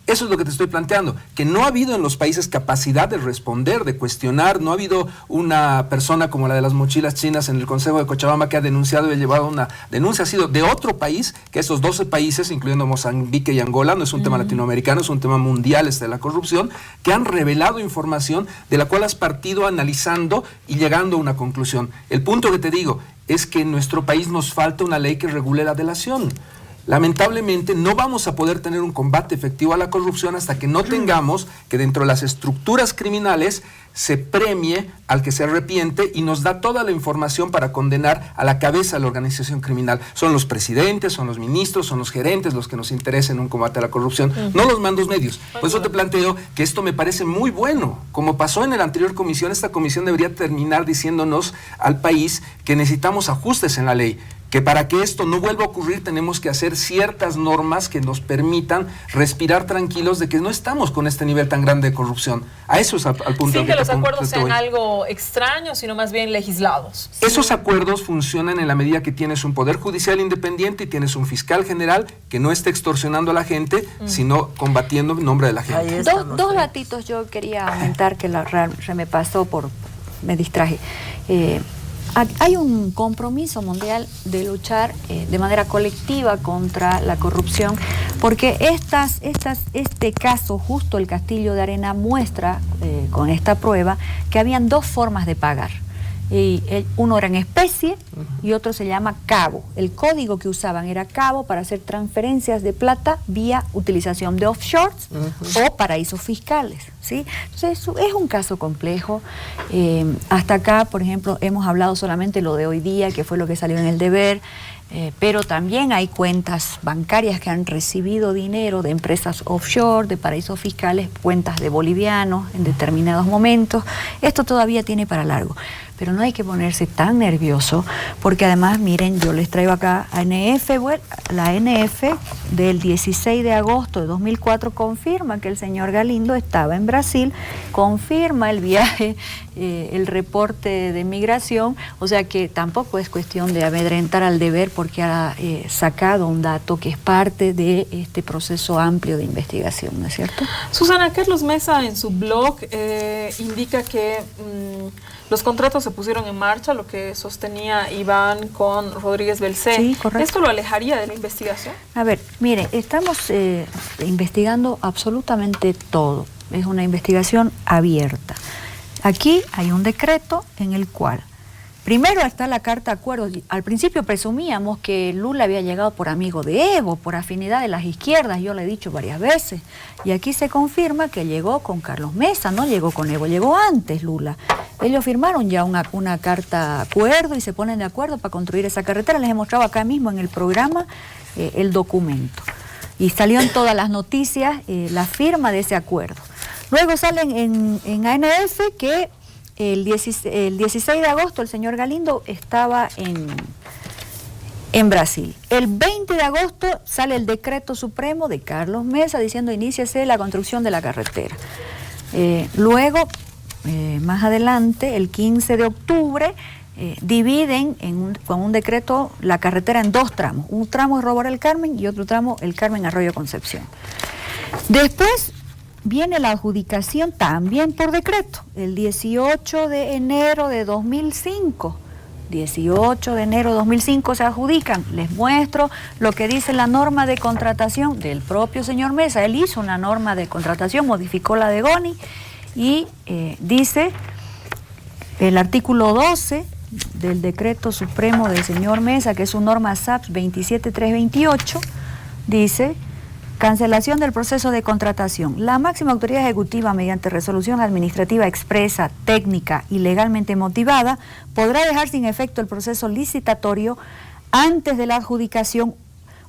Eso es lo que te estoy planteando, que no ha habido en los países capacidad de responder, de cuestionar, no ha habido una persona como la de las mochilas chinas en el Consejo de Cochabamba que ha denunciado y ha llevado una denuncia, ha sido de otro país, que estos 12 países, incluyendo Mozambique y Angola, no es un tema latinoamericano, es un tema mundial de la corrupción, que han revelado información de la cual has partido analizando y llegando a una conclusión. El punto que te digo es que en nuestro país nos falta una ley que regule la delación. Lamentablemente no vamos a poder tener un combate efectivo a la corrupción hasta que no tengamos que dentro de las estructuras criminales se premie al que se arrepiente y nos da toda la información para condenar a la cabeza de la organización criminal. Son los presidentes, son los ministros, son los gerentes los que nos interesan en un combate a la corrupción, no los mandos medios. Por eso te planteo que esto me parece muy bueno. Como pasó en la anterior comisión, esta comisión debería terminar diciéndonos al país que necesitamos ajustes en la ley, que para que esto no vuelva a ocurrir tenemos que hacer ciertas normas que nos permitan respirar tranquilos de que no estamos con este nivel tan grande de corrupción. A eso es al punto sin que los acuerdos sean algo extraño, sino más bien legislados. Esos acuerdos funcionan en la medida que tienes un poder judicial independiente y tienes un fiscal general que no esté extorsionando a la gente, sino combatiendo en nombre de la gente. Dos datitos yo quería aumentar que se me pasó me distraje. Hay un compromiso mundial de luchar de manera colectiva contra la corrupción, porque este caso, justo el Castillo de Arena, muestra con esta prueba que habían dos formas de pagar. Uno era en especie y otro se llama cabo. El código que usaban era cabo para hacer transferencias de plata vía utilización de offshores o paraísos fiscales, ¿sí? Entonces es un caso complejo. Hasta acá, por ejemplo, hemos hablado solamente lo de hoy día, que fue lo que salió en El Deber, pero también hay cuentas bancarias que han recibido dinero de empresas offshore, de paraísos fiscales, cuentas de bolivianos en determinados momentos. Esto todavía tiene para largo. Pero no hay que ponerse tan nervioso, porque además, miren, yo les traigo acá a la NF del 16 de agosto de 2004 confirma que el señor Galindo estaba en Brasil, confirma el viaje, el reporte de migración, o sea que tampoco es cuestión de amedrentar al Deber porque ha sacado un dato que es parte de este proceso amplio de investigación, ¿no es cierto? Susana, Carlos Mesa en su blog indica que los contratos se pusieron en marcha, lo que sostenía Iván con Rodríguez Belcé. Sí, correcto. ¿Esto lo alejaría de la investigación? A ver, mire, estamos investigando absolutamente todo. Es una investigación abierta. Aquí hay un decreto en el cual primero está la carta de acuerdo. Al principio presumíamos que Lula había llegado por amigo de Evo, por afinidad de las izquierdas, yo le he dicho varias veces. Y aquí se confirma que llegó con Carlos Mesa, no llegó con Evo, llegó antes Lula. Ellos firmaron ya una carta de acuerdo y se ponen de acuerdo para construir esa carretera. Les he mostrado acá mismo en el programa el documento. Y salió en todas las noticias la firma de ese acuerdo. Luego salen en ANF que el 16 de agosto el señor Galindo estaba en Brasil. El 20 de agosto sale el decreto supremo de Carlos Mesa diciendo iníciese la construcción de la carretera. Luego, más adelante, el 15 de octubre, dividen con un decreto la carretera en dos tramos. Un tramo es Robar el Carmen y otro tramo el Carmen Arroyo Concepción. Después viene la adjudicación también por decreto, el 18 de enero de 2005. 18 de enero de 2005 se adjudican. Les muestro lo que dice la norma de contratación del propio señor Mesa. Él hizo una norma de contratación, modificó la de Goni y dice el artículo 12 del decreto supremo del señor Mesa, que es su norma SAPS 27328, dice Cancelación del proceso de contratación. La máxima autoridad ejecutiva, mediante resolución administrativa expresa, técnica y legalmente motivada, podrá dejar sin efecto el proceso licitatorio antes de la adjudicación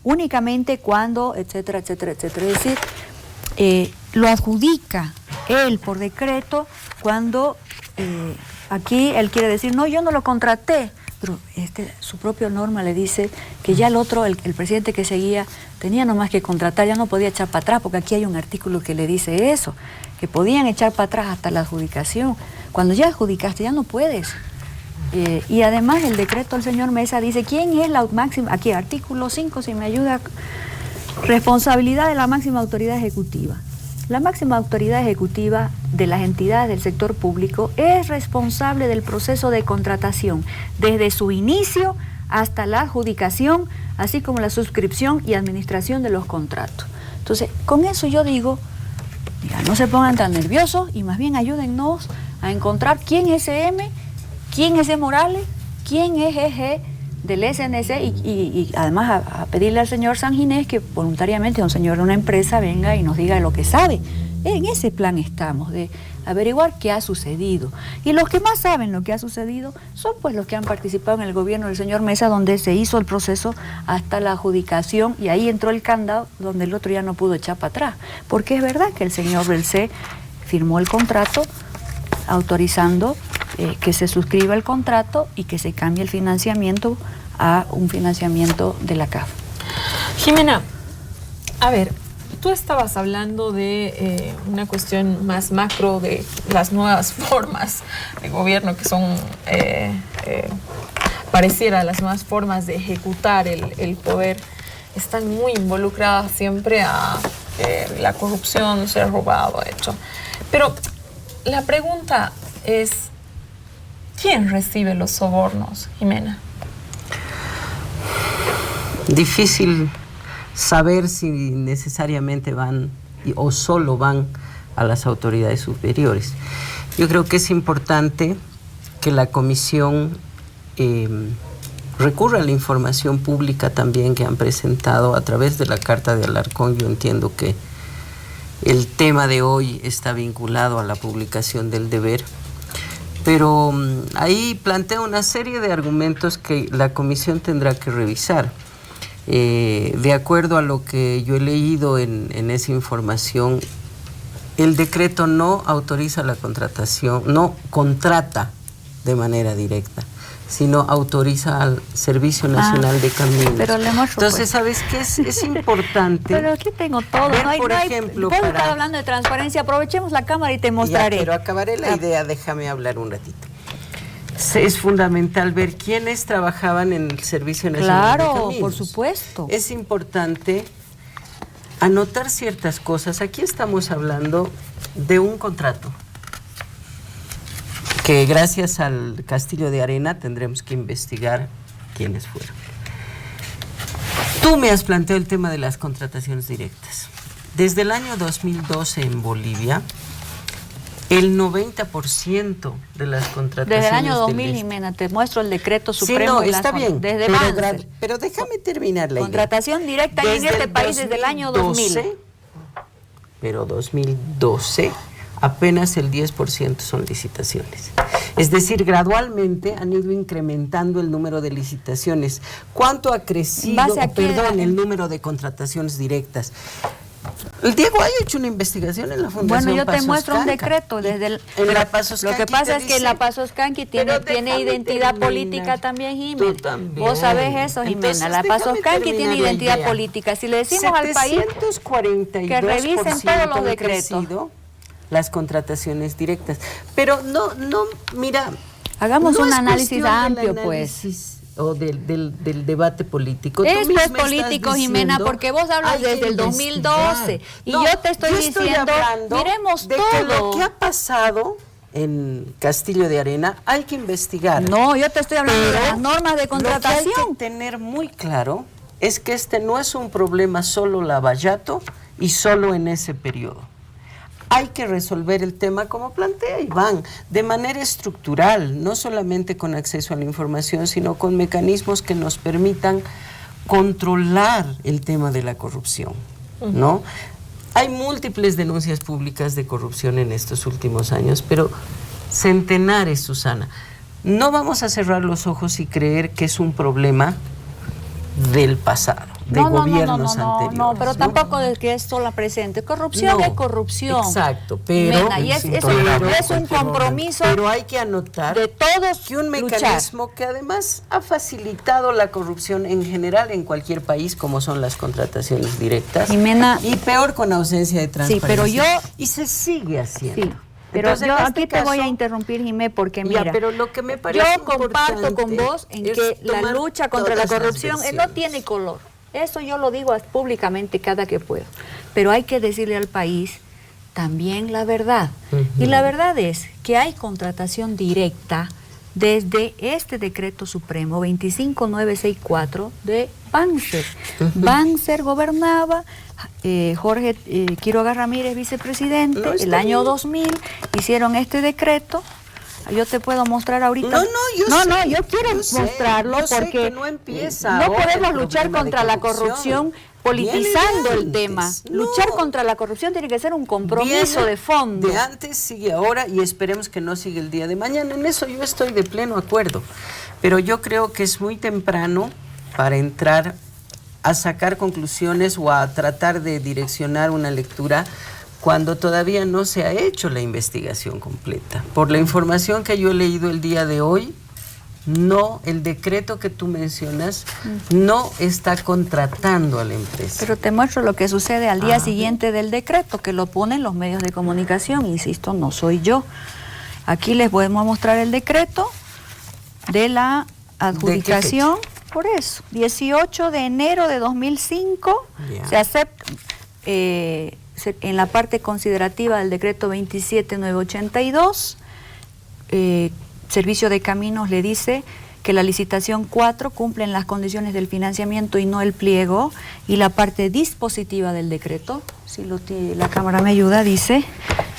únicamente cuando, etcétera, etcétera, etcétera. Es decir, lo adjudica él por decreto cuando aquí él quiere decir, no, yo no lo contraté, pero su propia norma le dice que ya el otro, el presidente que seguía, tenía nomás que contratar, ya no podía echar para atrás, porque aquí hay un artículo que le dice eso, que podían echar para atrás hasta la adjudicación. Cuando ya adjudicaste, ya no puedes. Y además el decreto del señor Mesa dice, ¿quién es la máxima? Aquí, artículo 5, si me ayuda, responsabilidad de la máxima autoridad ejecutiva. La máxima autoridad ejecutiva de las entidades del sector público es responsable del proceso de contratación, desde su inicio hasta la adjudicación, así como la suscripción y administración de los contratos. Entonces, con eso yo digo, mira, no se pongan tan nerviosos y más bien ayúdennos a encontrar quién es M, quién es Morales, quién es EG del SNC y además a pedirle al señor San Ginés que voluntariamente un señor de una empresa venga y nos diga lo que sabe. En ese plan estamos, de averiguar qué ha sucedido. Y los que más saben lo que ha sucedido son pues los que han participado en el gobierno del señor Mesa, donde se hizo el proceso hasta la adjudicación y ahí entró el candado donde el otro ya no pudo echar para atrás. Porque es verdad que el señor Belcé firmó el contrato autorizando que se suscriba el contrato y que se cambie el financiamiento a un financiamiento de la CAF. Jimena, a ver, tú estabas hablando de una cuestión más macro de las nuevas formas de gobierno que son, pareciera, las nuevas formas de ejecutar el poder. Están muy involucradas siempre a la corrupción, ser robado, hecho. Pero la pregunta es, ¿quién recibe los sobornos, Jimena? Difícil saber si necesariamente van o solo van a las autoridades superiores. Yo creo que es importante que la comisión recurra a la información pública también que han presentado a través de la Carta de Alarcón. Yo entiendo que el tema de hoy está vinculado a la publicación del deber, pero ahí plantea una serie de argumentos que la comisión tendrá que revisar. De acuerdo a lo que yo he leído en esa información, el decreto no autoriza la contratación, no contrata de manera directa, sino autoriza al Servicio Nacional de Caminos. Pero le muestro, entonces, pues. ¿sabes qué? Es importante. Pero aquí tengo todo. Ver, no hay, por no hay, ejemplo, puedo estar hablando de transparencia. Aprovechemos la cámara y te mostraré. Ya, pero acabaré la idea, déjame hablar un ratito. Es fundamental ver quiénes trabajaban en el Servicio Nacional de Caminos. Claro, por supuesto. Es importante anotar ciertas cosas. Aquí estamos hablando de un contrato que gracias al Castillo de Arena tendremos que investigar quiénes fueron. Tú me has planteado el tema de las contrataciones directas. Desde el año 2012 en Bolivia, el 90% de las contrataciones... Desde el año 2000, Jimena, te muestro el decreto supremo. Sí, no, está bien, desde pero déjame terminar la idea. Contratación directa en este país desde el año 2000. Pero 2012, apenas el 10% son licitaciones. Es decir, gradualmente han ido incrementando el número de licitaciones. ¿Cuánto ha crecido, el número de contrataciones directas? El Diego ha hecho una investigación en la Fundación Bueno, yo te Pasos muestro un Canca. decreto desde el, en la Pasos lo que Canqui pasa te es que la Pasos Canqui tiene identidad política también, Jimena. Tú también. Vos sabés eso, Jimena. Entonces, la Pasos déjame Canqui tiene terminar la identidad idea. política. Si le decimos al país que revisen todos los decretos, las contrataciones directas. Pero mira, hagamos no un es análisis cuestión amplio, del pues. análisis o del debate político. Esto es político, Jimena, porque vos hablas desde el 2012 y yo te estoy diciendo, miremos de todo. Que lo que ha pasado en Castillo de Arena hay que investigar. No, yo te estoy hablando de las normas de contratación. Lo que hay que tener muy claro es que este no es un problema solo Lavallato y solo en ese periodo. Hay que resolver el tema, como plantea Iván, de manera estructural, no solamente con acceso a la información, sino con mecanismos que nos permitan controlar el tema de la corrupción. ¿no? Hay múltiples denuncias públicas de corrupción en estos últimos años, pero centenares, Susana. No vamos a cerrar los ojos y creer que es un problema del pasado, de gobiernos anteriores. No, pero tampoco de que es sola presente. Corrupción es corrupción. Exacto, pero Mena, y es un compromiso. Pero hay que anotar de todos que un mecanismo que además ha facilitado la corrupción en general en cualquier país, como son las contrataciones directas, Jimena, y peor con ausencia de transparencia. Sí, pero y se sigue haciendo. Sí. Pero entonces, yo aquí te voy a interrumpir, Jimé, porque mira, pero lo que me parece yo comparto con vos en que la lucha contra la corrupción no tiene color. Eso yo lo digo públicamente cada que puedo. Pero hay que decirle al país también la verdad. Y la verdad es que hay contratación directa desde este decreto supremo 25964 de Banzer. Banzer gobernaba, Jorge Quiroga Ramírez vicepresidente, el año 2000 hicieron este decreto. Yo te puedo mostrar ahorita. Yo quiero mostrarlo porque no podemos luchar contra la corrupción politizando el tema. Luchar contra la corrupción tiene que ser un compromiso de fondo. De antes, sigue ahora y esperemos que no siga el día de mañana. En eso yo estoy de pleno acuerdo. Pero yo creo que es muy temprano para entrar a sacar conclusiones o a tratar de direccionar una lectura cuando todavía no se ha hecho la investigación completa. Por la información que yo he leído el día de hoy, no, el decreto que tú mencionas no está contratando a la empresa. Pero te muestro lo que sucede al día siguiente del decreto, que lo ponen los medios de comunicación, insisto, no soy yo. Aquí les voy a mostrar el decreto de la adjudicación. Por eso, 18 de enero de 2005, se acepta en la parte considerativa del decreto 27982, Servicio de Caminos le dice que la licitación 4 cumple las condiciones del financiamiento y no el pliego, y la parte dispositiva del decreto, si la Cámara me ayuda, dice: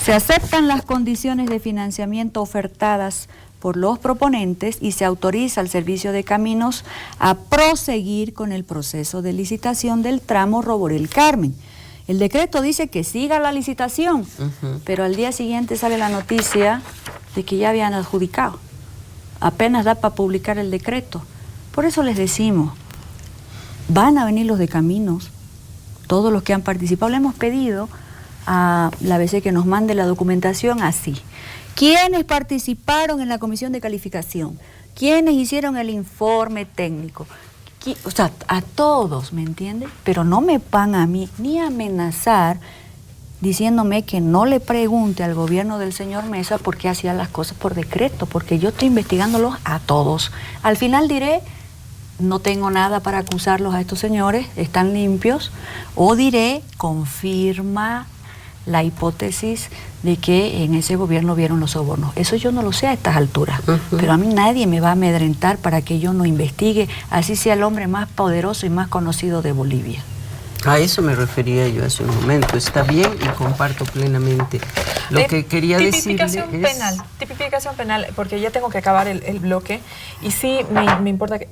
se aceptan las condiciones de financiamiento ofertadas por los proponentes y se autoriza al Servicio de Caminos a proseguir con el proceso de licitación del tramo Roborel Carmen. El decreto dice que siga la licitación, pero al día siguiente sale la noticia de que ya habían adjudicado. Apenas da para publicar el decreto. Por eso les decimos, van a venir los de Caminos, todos los que han participado. Le hemos pedido a la ABC que nos mande la documentación así. ¿Quiénes participaron en la comisión de calificación? ¿Quiénes hicieron el informe técnico? O sea, a todos, ¿me entiendes? Pero no me van a mí ni a amenazar diciéndome que no le pregunte al gobierno del señor Mesa por qué hacía las cosas por decreto, porque yo estoy investigándolos a todos. Al final diré, no tengo nada para acusarlos a estos señores, están limpios, o diré, confirma la hipótesis de que en ese gobierno vieron los sobornos. Eso yo no lo sé a estas alturas, pero a mí nadie me va a amedrentar para que yo no investigue, así sea el hombre más poderoso y más conocido de Bolivia. A eso me refería yo hace un momento. Está bien y comparto plenamente. Lo que quería decirle es... Tipificación penal, porque ya tengo que acabar el bloque, y sí me importa que...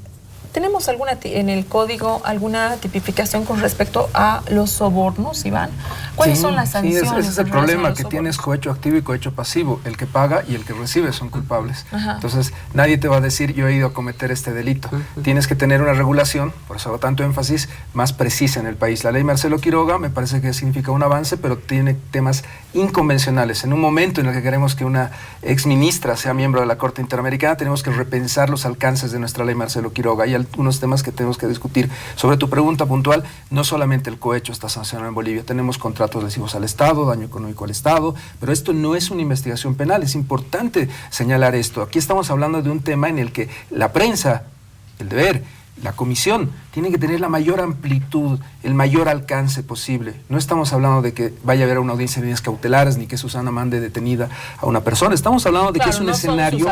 ¿Tenemos en el código alguna tipificación con respecto a los sobornos, Iván? ¿Cuáles son las sanciones? Sí, ese es el problema, que tienes cohecho activo y cohecho pasivo. El que paga y el que recibe son culpables. Entonces, nadie te va a decir, yo he ido a cometer este delito. Tienes que tener una regulación, por eso hago tanto énfasis, más precisa en el país. La ley Marcelo Quiroga me parece que significa un avance, pero tiene temas inconvencionales. En un momento en el que queremos que una exministra sea miembro de la Corte Interamericana, tenemos que repensar los alcances de nuestra ley Marcelo Quiroga. Y unos temas que tenemos que discutir. Sobre tu pregunta puntual, no solamente el cohecho está sancionado en Bolivia, tenemos contratos lesivos al Estado, daño económico al Estado, pero esto no es una investigación penal, es importante señalar esto. Aquí estamos hablando de un tema en el que la prensa, el deber, la comisión, tiene que tener la mayor amplitud, el mayor alcance posible. No estamos hablando de que vaya a haber una audiencia de medidas cautelares, ni que Susana mande detenida a una persona. Estamos hablando de que es un escenario,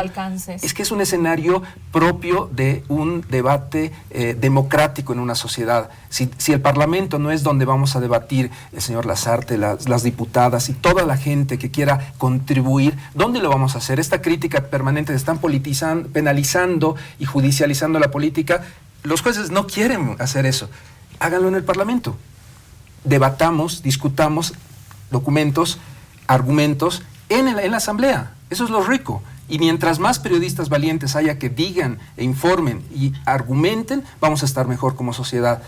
es que es un escenario propio de un debate democrático en una sociedad. Si el Parlamento no es donde vamos a debatir, el señor Lasarte, las diputadas y toda la gente que quiera contribuir, ¿dónde lo vamos a hacer? Esta crítica permanente de están politizando, penalizando y judicializando la política. Los jueces no quieren hacer eso. Háganlo en el Parlamento. debatamos, discutamos documentos, argumentos en la asamblea. Eso es lo rico. Y mientras más periodistas valientes haya que digan e informen y argumenten, vamos a estar mejor como sociedad.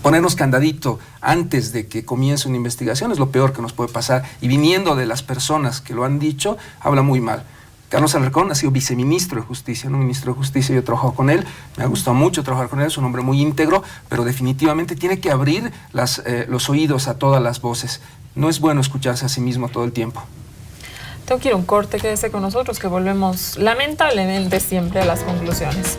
Ponernos candadito antes de que comience una investigación es lo peor que nos puede pasar. Y viniendo de las personas que lo han dicho, habla muy mal. Carlos Alarcón ha sido viceministro de Justicia, no ministro de Justicia. Yo he trabajado con él, me ha gustado mucho trabajar con él, es un hombre muy íntegro, pero definitivamente tiene que abrir los oídos a todas las voces. No es bueno escucharse a sí mismo todo el tiempo. Tengo que ir a un corte, quédese con nosotros, que volvemos lamentablemente siempre a las conclusiones.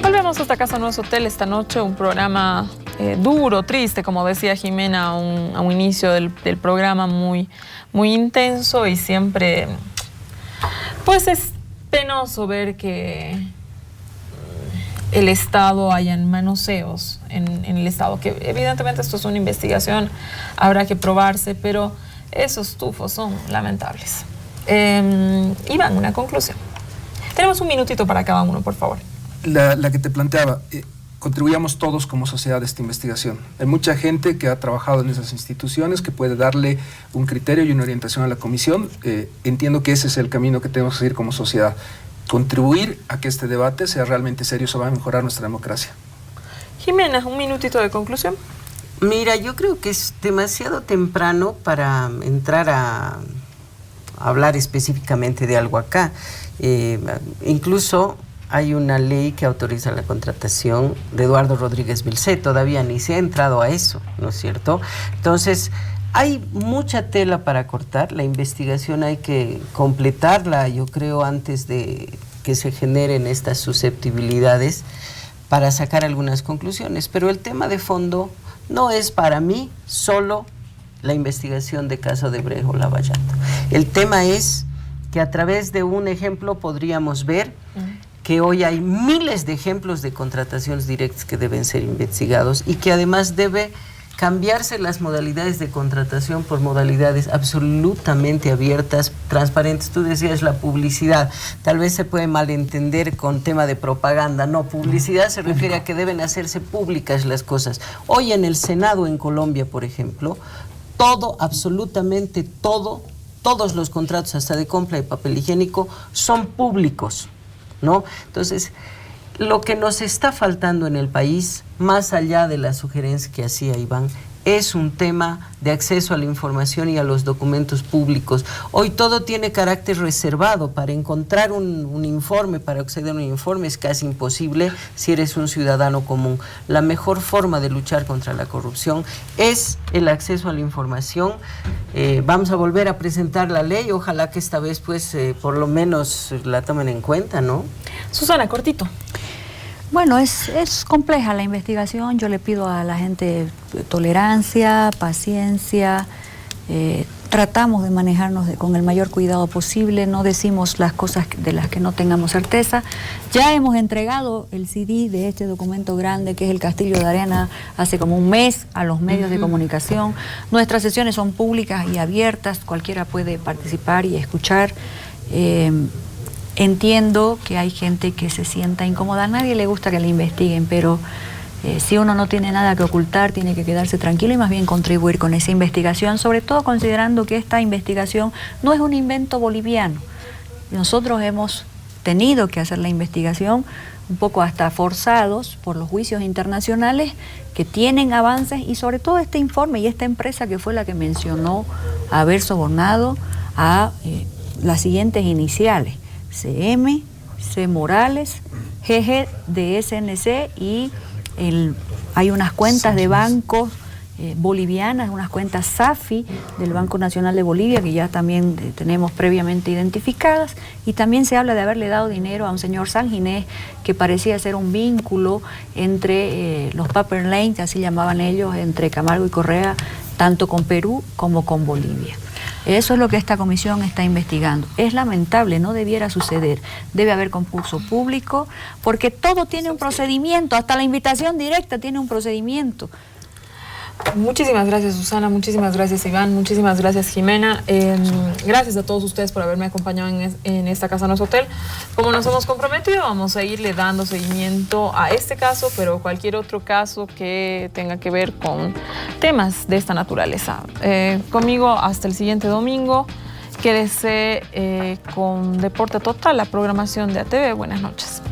Volvemos hasta Casa No es Hotel esta noche, un programa duro, triste, como decía Jimena a un inicio del programa, muy intenso, y siempre pues es penoso ver que el Estado hayan manoseos en el Estado, que evidentemente esto es una investigación, habrá que probarse, pero esos tufos son lamentables. Iván, una conclusión. Tenemos un minutito para cada uno, por favor. La que te planteaba, contribuyamos todos como sociedad a esta investigación. Hay mucha gente que ha trabajado en esas instituciones que puede darle un criterio y una orientación a la comisión. Entiendo que ese es el camino que tenemos que seguir como sociedad. Contribuir a que este debate sea realmente serio, eso va a mejorar nuestra democracia. Jimena, un minutito de conclusión. Mira, yo creo que es demasiado temprano para entrar a hablar específicamente de algo acá. Incluso hay una ley que autoriza la contratación de Eduardo Rodríguez Vilcé, todavía ni se ha entrado a eso, ¿no es cierto? Entonces, hay mucha tela para cortar, la investigación hay que completarla, yo creo, antes de que se generen estas susceptibilidades para sacar algunas conclusiones, pero el tema de fondo no es para mí solo la investigación de caso de Brejo Lavallato. El tema es que a través de un ejemplo podríamos ver que hoy hay miles de ejemplos de contrataciones directas que deben ser investigados y que además debe cambiarse las modalidades de contratación por modalidades absolutamente abiertas, transparentes. Tú decías la publicidad, tal vez se puede malentender con tema de propaganda. No, publicidad se refiere a que deben hacerse públicas las cosas. Hoy en el Senado en Colombia, por ejemplo, todo, absolutamente todo, todos los contratos hasta de compra de papel higiénico son públicos, ¿no? Entonces, lo que nos está faltando en el país, más allá de la sugerencia que hacía Iván, es un tema de acceso a la información y a los documentos públicos. Hoy todo tiene carácter reservado. Para encontrar un informe, para acceder a un informe es casi imposible si eres un ciudadano común. La mejor forma de luchar contra la corrupción es el acceso a la información. Vamos a volver a presentar la ley, ojalá que esta vez pues por lo menos la tomen en cuenta, ¿no? Susana, cortito. Bueno, es compleja la investigación. Yo le pido a la gente tolerancia, paciencia. Tratamos de manejarnos con el mayor cuidado posible. No decimos las cosas de las que no tengamos certeza. Ya hemos entregado el CD de este documento grande que es el Castillo de Arena hace como un mes a los medios de comunicación. Nuestras sesiones son públicas y abiertas. Cualquiera puede participar y escuchar. Entiendo que hay gente que se sienta incómoda, a nadie le gusta que le investiguen, pero si uno no tiene nada que ocultar, tiene que quedarse tranquilo y más bien contribuir con esa investigación, sobre todo considerando que esta investigación no es un invento boliviano. Nosotros hemos tenido que hacer la investigación un poco hasta forzados por los juicios internacionales que tienen avances y sobre todo este informe y esta empresa que fue la que mencionó haber sobornado a las siguientes iniciales: CM, C. Morales, GG de SNC y hay unas cuentas de bancos bolivianas, unas cuentas SAFI del Banco Nacional de Bolivia que ya también tenemos previamente identificadas, y también se habla de haberle dado dinero a un señor San Ginés que parecía ser un vínculo entre los Paper Lanes, así llamaban ellos, entre Camargo y Correa, tanto con Perú como con Bolivia. Eso es lo que esta comisión está investigando. Es lamentable, no debiera suceder. Debe haber concurso público, porque todo tiene un procedimiento, hasta la invitación directa tiene un procedimiento. Muchísimas gracias, Susana, muchísimas gracias, Iván, muchísimas gracias, Jimena. Gracias a todos ustedes por haberme acompañado en esta Casa No es Hotel. Como nos hemos comprometido, vamos a irle dando seguimiento a este caso, pero cualquier otro caso que tenga que ver con temas de esta naturaleza. Conmigo hasta el siguiente domingo. Quédese con Deporte Total, la programación de ATV. Buenas noches.